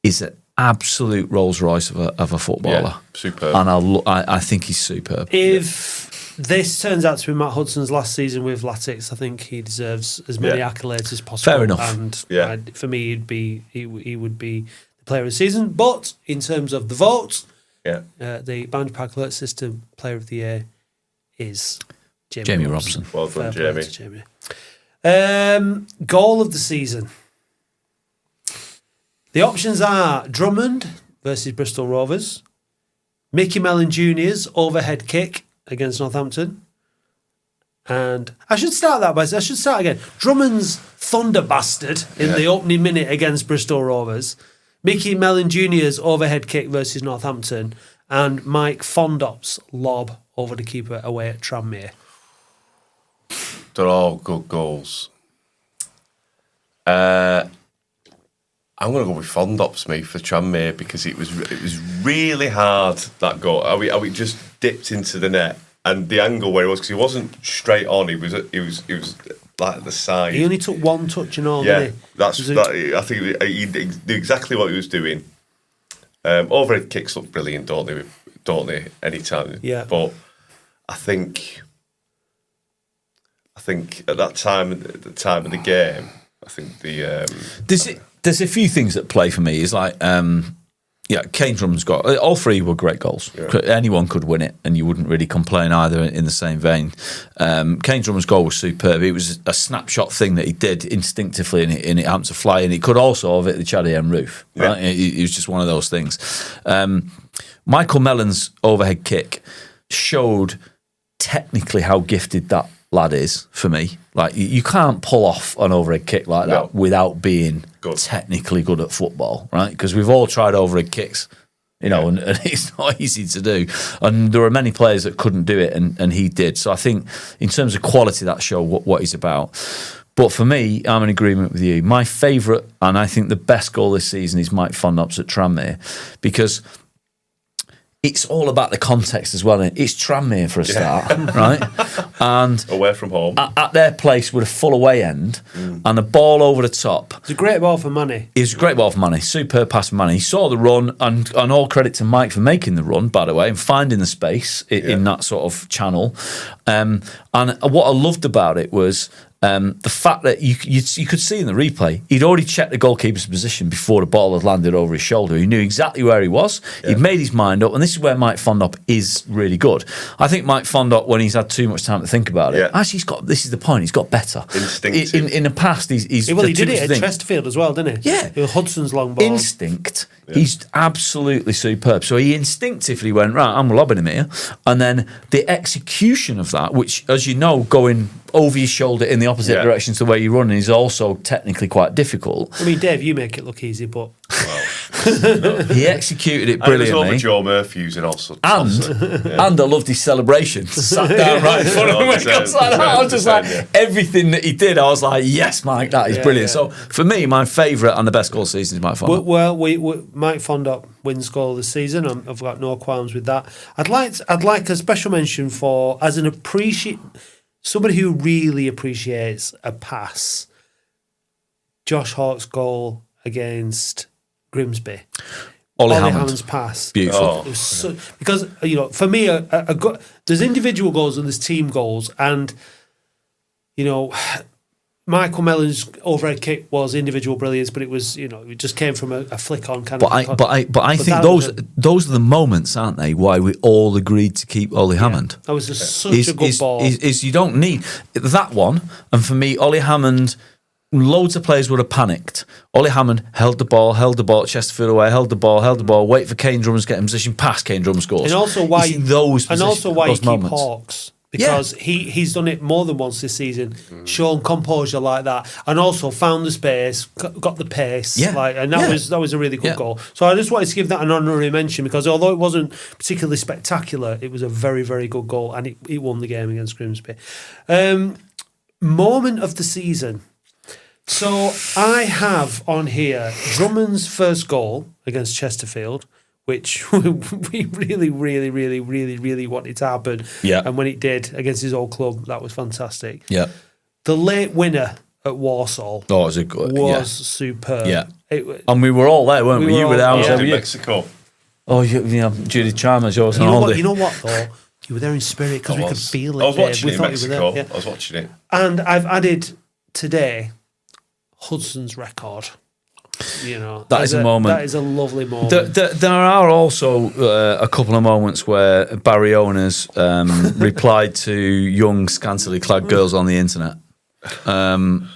is an absolute Rolls Royce of a footballer. Yeah, superb. And I think he's superb. If this turns out to be Matt Hudson's last season with Latics, I think he deserves as many accolades as possible. Fair enough. And for me, he would be the player of the season. But in terms of the vote, the Boundary Park Alert System player of the year is Jamie Robson. Well done, Jamie. Goal of the season. The options are Drummond versus Bristol Rovers, Mickey Mellon Jr.'s overhead kick against Northampton, and I should start again. Drummond's thunder bastard in the opening minute against Bristol Rovers, Mickey Mellon Jr.'s overhead kick versus Northampton, and Mike Fondop's lob over the keeper away at Tranmere. They're all good goals. I'm going to go with Fondops, mate, for Tranmere, because it was really hard, that goal. How we just dipped into the net, and the angle where he was, because he wasn't straight on. He was like at the side. He only took one touch and all. Yeah, didn't he? I think he knew exactly what he was doing. Overhead kicks look brilliant, don't they? Anytime. Yeah. But I think at that time, at the time of the game, I think There's a few things that play for me. Is like, Kane Drummond's got all three were great goals. Yeah. Anyone could win it, and you wouldn't really complain either. In the same vein, Kane Drummond's goal was superb. It was a snapshot thing that he did instinctively, and it happened to fly. And it could also have hit the Chaddy End roof. Right? It was just one of those things. Michael Mellon's overhead kick showed technically how gifted that lad is for me. Like, you can't pull off an overhead kick like that without being technically good at football, right? Because we've all tried overhead kicks You know, and it's not easy to do. And there are many players that couldn't do it, and he did. So I think in terms of quality, that show what he's about. But for me, I'm in agreement with you. My favourite, and I think the best goal this season is Mike Fondop's at Tranmere, because it's all about the context as well. It's Tranmere for a start, right? And away from home. At their place with a full away end and a ball over the top. It's a great ball for Manny. It was a great ball for Manny. Superb pass for Manny. He saw the run, and all credit to Mike for making the run, by the way, and finding the space in that sort of channel. And what I loved about it was the fact that you could see in the replay, he'd already checked the goalkeeper's position before the ball had landed over his shoulder. He knew exactly where he was. Yeah. He'd made his mind up, and this is where Mike Fondop is really good. I think Mike Fondop, when he's had too much time to think about it, actually this is the point, he's got better. Instinctive. In the past, he's he did it at Chesterfield as well, didn't he? Yeah. It was Hudson's long ball. Instinct. Yeah. He's absolutely superb. So he instinctively went, right, I'm lobbing him here. And then the execution of that, which, as you know, going over your shoulder in the opposite direction to where you're running is also technically quite difficult. I mean, Dave, you make it look easy, but... He executed it brilliantly. And it was over Joe Murphy using also. And I loved his celebration. Sat down right in front of him when he got like that. I was just like, everything that he did, I was like, yes, Mike, that is brilliant. So for me, my favourite and the best goal of the season is Mike Fondop. Well, Mike Fondop wins goal of the season. I've got no qualms with that. I'd like a special mention for, as an somebody who really appreciates a pass, Josh Hawke's goal against Grimsby. Ollie Hammond's pass. Beautiful. It was because, for me, there's individual goals and there's team goals. And, Michael Mellon's overhead kick was individual brilliance, but it was, it just came from a flick on kind of. But I think those are the moments, aren't they? Why we all agreed to keep Ollie Hammond. That was such a good ball. Is you don't need that one, and for me, Ollie Hammond. Loads of players would have panicked. Ollie Hammond held the ball at Chesterfield away, held the ball, wait for Kane Drummond to get in position, pass Kane Drummond scores. And also why you keep Hawks. Because he's done it more than once this season, shown composure like that, and also found the space, got the pace, and that was a really good goal. So I just wanted to give that an honorary mention, because although it wasn't particularly spectacular, it was a very, very good goal, and it won the game against Grimsby. Moment of the season. So I have on here Drummond's first goal against Chesterfield, which we really, really, really, really, really wanted to happen. Yeah. And when it did against his old club, that was fantastic. Yeah. The late winner at Walsall was superb. Yeah. And we were all there, weren't we? You were there, I was there with you. Mexico. Oh, Judy Chalmers, yours. You know what, though? You were there in spirit because we could feel it. I was watching it in Mexico. I was watching it. And I've added today Hudson's record. That is a moment. That is a lovely moment. There are also a couple of moments where Barry owners replied to young, scantily clad girls on the internet. I've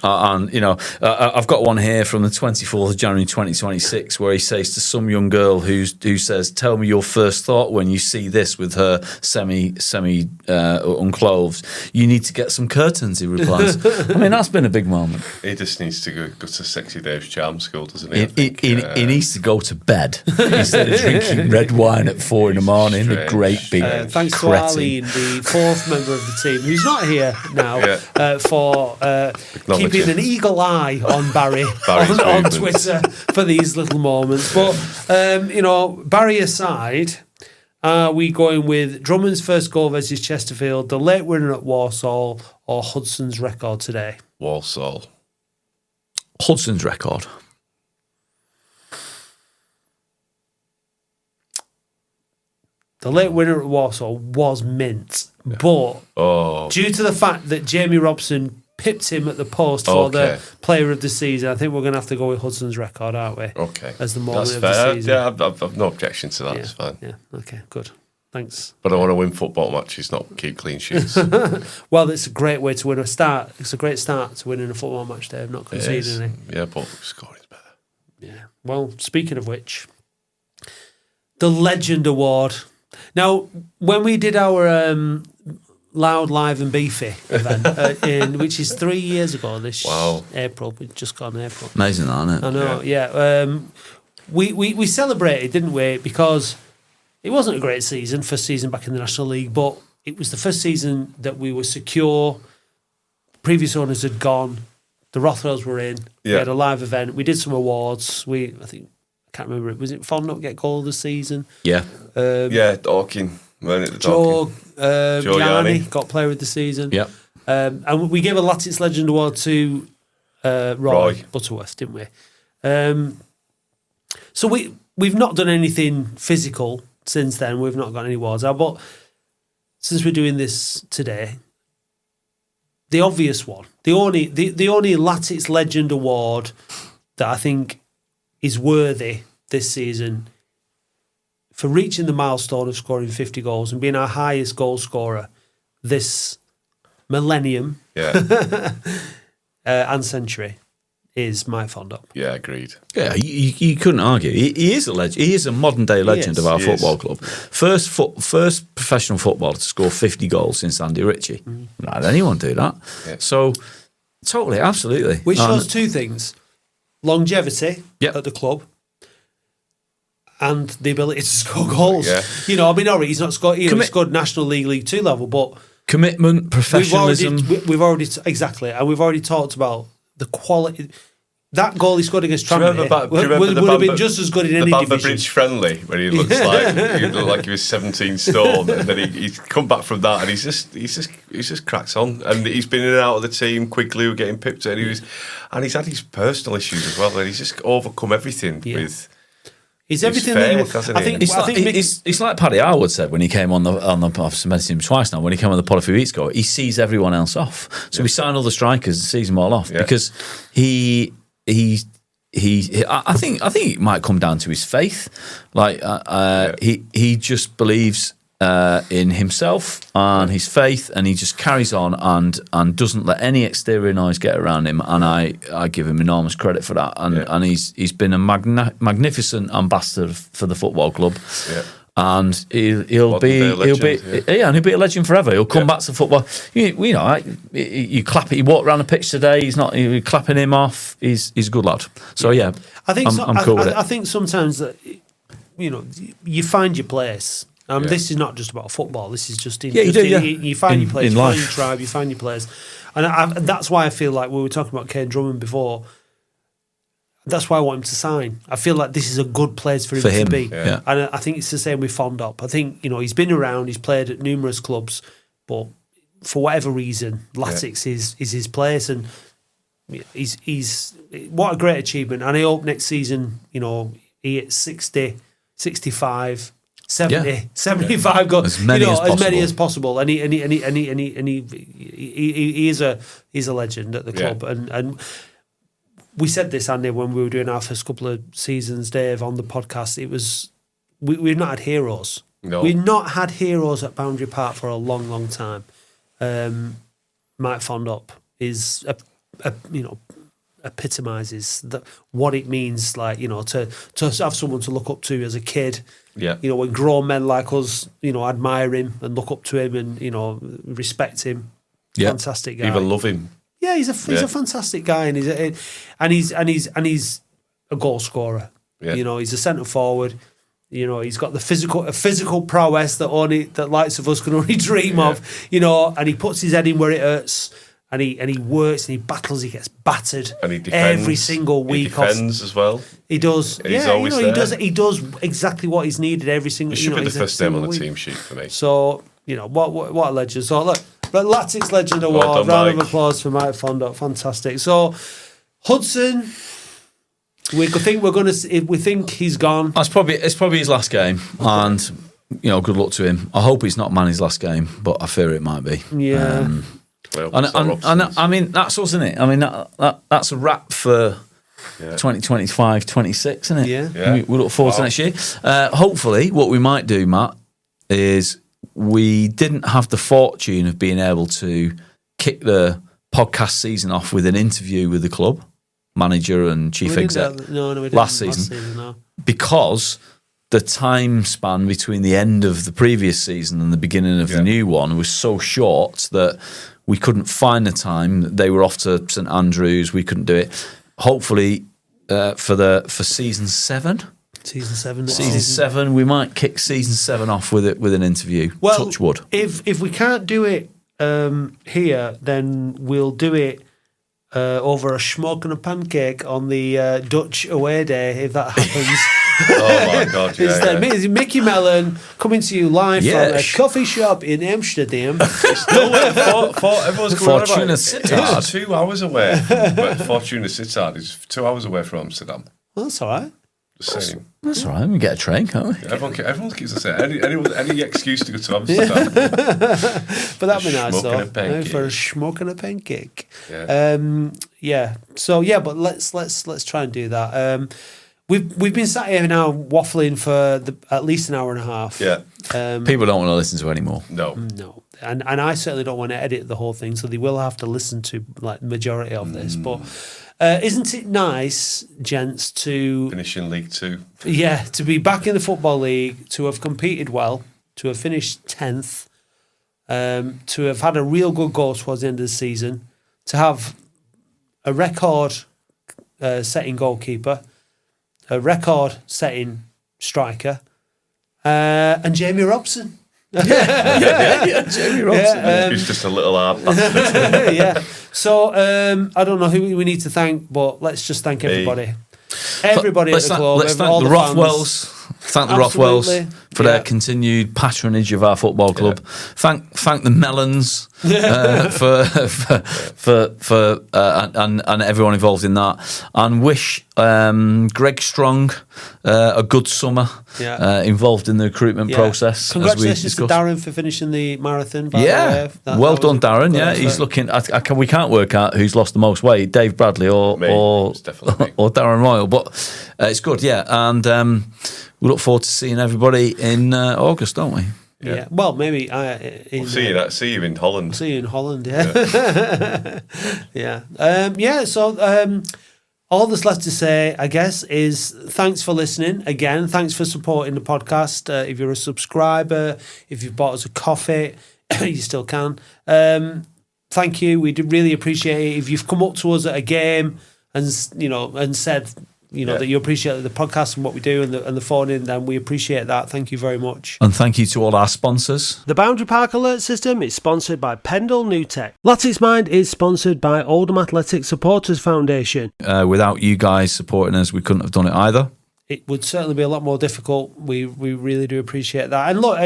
got one here from the 24th of January 2026 where he says to some young girl who says, "Tell me your first thought when you see this," with her semi unclothed. "You need to get some curtains," he replies. I mean, that's been a big moment. He just needs to go to Sexy Dave's Charm School, doesn't he? He needs to go to bed instead of drinking red wine at 4 in the morning. A great big thanks to Arlene, the fourth member of the team, who's not here now, for keeping an eagle eye on Barry on Twitter for these little moments. But Barry aside, are we going with Drummond's first goal versus Chesterfield, the late winner at Walsall, or Hudson's record today? Walsall. Hudson's record. The late winner at Walsall was mint, but due to the fact that Jamie Robson pipped him at the post for the player of the season, I think we're going to have to go with Hudson's record, aren't we? Okay. As the moment That's of fair. the season. Yeah, I've no objection to that. It's fine. Yeah, okay, good. Thanks. But I want to win football matches, not keep clean sheets. Well, it's a great way to win a start. It's a great start to winning a football match, Dave, not conceding any. Yeah, but scoring's better. Yeah. Well, speaking of which, the Legend Award. Now, when we did our Loud, Live and Beefy event, which is 3 years ago this April, we've just gone April. Amazing, isn't it? I know, yeah. we celebrated, didn't we? Because it wasn't a great season, first season back in the National League, but it was the first season that we were secure. Previous owners had gone. The Rothwells were in. We had a live event. We did some awards. I can't remember it. Was it Fondop get goal of the season? Yeah. Dorking. Joe Yanni got player of the season. Yeah. And we gave a Latics Legend Award to Roy Butterworth, didn't we? So we've not done anything physical since then. We've not got any awards out. But since we're doing this today, the obvious one, the only Latics Legend Award that I think is worthy this season for reaching the milestone of scoring 50 goals and being our highest goal scorer this millennium and century is Mike Fondop. Yeah, agreed. Yeah, you couldn't argue. He is a legend. He is a modern day legend of our football club. First professional footballer to score 50 goals since Andy Ritchie. Not had anyone do that. Yeah. So, totally, absolutely. Which shows two things: longevity at the club and the ability to score goals. Yeah. You know, I mean, he's not scored. He scored National League 2 level, but commitment, professionalism. We've already talked about the quality. That goal he scored against Tranmere would have been just as good in any division. The Bridge friendly when he looked like he was 17 stone, and then he's come back from that, and he's just cracks on, and he's been in and out of the team. Quickly, we're getting pipped, and he's had his personal issues as well, and he's just overcome everything with. He's everything faith, that I think. It's like Paddy Harwood said when he came on the. I've mentioned him twice now. When he came on the pod a few weeks ago, he sees everyone else off. So we sign all the strikers and sees them all off because he. I think it might come down to his faith. Like he just believes in himself and his faith, and he just carries on and doesn't let any exterior noise get around him. And I give him enormous credit for that. And he's been a magnificent ambassador for the football club. Yeah. And he'll be a legend forever. He'll come back to football. You know, you clap. He walked around the pitch today. You're clapping him off. He's a good lad. So I think I'm cool with it. I think sometimes that you find your place. This is not just about football. This is just you find your place, you find your tribe, you find your place, and that's why I feel like we were talking about Kane Drummond before. That's why I want him to sign. I feel like this is a good place for him to be. Yeah. And I think it's the same with Fondop. I think, he's been around, he's played at numerous clubs, but for whatever reason, Latics is his place, and he's what a great achievement. And I hope next season, he hits 60, 65, 70, 75 goals, as many as possible. And he is a legend at the club. And we said this, Andy, when we were doing our first couple of seasons, Dave, on the podcast. It was we've not had heroes. No. We've not had heroes at Boundary Park for a long, long time. Mike Fondop is epitomises what it means, like to have someone to look up to as a kid. Yeah, when grown men like us, admire him and look up to him and respect him. Yeah. Fantastic guy. Even love him. Yeah, he's a fantastic guy, and he's a goal scorer. Yeah. He's a centre forward. He's got the physical prowess that likes of us can only dream of. And he puts his head in where it hurts, and he works and he battles. He gets battered, and he defends every single week. He defends as well. He does. He's always there. He does exactly what he's needed every single. He should be the first name on the team sheet for me. So what a legend. So look. But Latics Legend Award, round of applause for Mike Fondop, fantastic. So Hudson, we think he's gone. It's probably his last game, and good luck to him. I hope it's not Manny's last game, but I fear it might be. Yeah. And I mean that's us, isn't it? I mean that's a wrap for 2025, 26, isn't it? Yeah. We look forward to next year. Hopefully, what we might do, Matt, is. We didn't have the fortune of being able to kick the podcast season off with an interview with the club manager and chief exec last season, because the time span between the end of the previous season and the beginning of the new one was so short that we couldn't find the time. They were off to St Andrews. We couldn't do it. Hopefully, for season 7. Season 7. Season 7, we might kick season 7 off with an interview. Well, Touch wood. If we can't do it here, then we'll do it over a smoke and a pancake on the Dutch away day, if that happens. Oh my God! Yeah, It's Mickey Mellon coming to you live from a Yes. coffee shop in Amsterdam. Everyone's going on about Fortuna it. Sittard. It's 2 hours away. But Fortuna Sittard is 2 hours away from Amsterdam. Well, that's all right. Just saying. That's all right. We get a train, can't we? Everyone keeps saying any excuse to go to Amsterdam. But that'd be nice, Schmuck though. and a pancake. For a smoke and a pancake. Yeah. So but let's try and do that. We've been sat here now waffling for at least an hour and a half. Yeah. People don't want to listen to it anymore. No. No, and I certainly don't want to edit the whole thing, so they will have to listen to like the majority of this. But isn't it nice, gents, to Finishing League 2. to be back in the Football League, to have competed well, to have finished 10th, to have had a real good goal towards the end of the season, to have a record-setting goalkeeper, a record-setting striker, and Jamie Robson. Jamie Robson. He's just a little hard bastard. Yeah. So I don't know who we need to thank, but let's just thank everybody. Everybody at the club. Let's thank all the fans. Rothwells. Thank the Absolutely. Rothwells for their continued patronage of our football club. Thank the Mellons and everyone involved in that, and wish Greg Strong a good summer. Involved in the recruitment process. Congratulations to Darren for finishing the marathon. By the way. Well done, Darren. Yeah, that's he's looking. We can't work out who's lost the most weight, Dave Bradley or It's definitely me. or Darren Royal, but it's good. Yeah, and we look forward to seeing everybody in August, don't we? Yeah. Well, maybe. We'll see you in Holland. See you in Holland. Yeah. Yeah. So. All that's left to say, I guess, is thanks for listening. Again, thanks for supporting the podcast. If you're a subscriber, if you've bought us a coffee, you still can. Thank you. We do really appreciate it. If you've come up to us at a game and said that you appreciate the podcast and what we do and the phone in, then we appreciate that. Thank you very much. And thank you to all our sponsors. The Boundary Park Alert System is sponsored by Pendle New Tech. Latics Mind is sponsored by Oldham Athletic Supporters Foundation. Without you guys supporting us, we couldn't have done it either. It would certainly be a lot more difficult. We really do appreciate that. And look,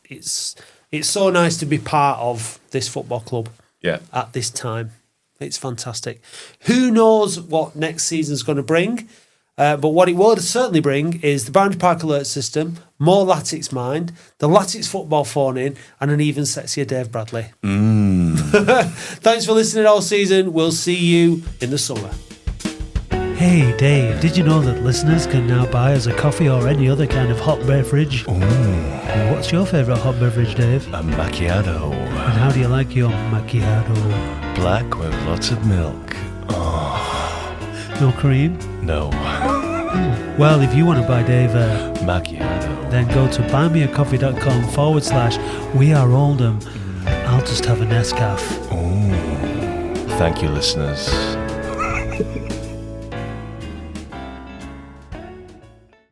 it's so nice to be part of this football club. Yeah. At this time. It's fantastic. Who knows what next season's going to bring? But what it will certainly bring is the Boundary Park Alert System, more Latics Mind, the Latics Football Phone-In, and an even sexier Dave Bradley. Thanks for listening all season. We'll see you in the summer. Hey Dave, did you know that listeners can now buy us a coffee or any other kind of hot beverage? Ooh, What's your favourite hot beverage, Dave? a macchiato. And how do you like your macchiato? Black with lots of milk. No cream? No, Well, if you want to buy Dave macchiato. then go to buymeacoffee.com/We Are Oldham. I'll just have a Nescafe. Ooh, thank you, listeners.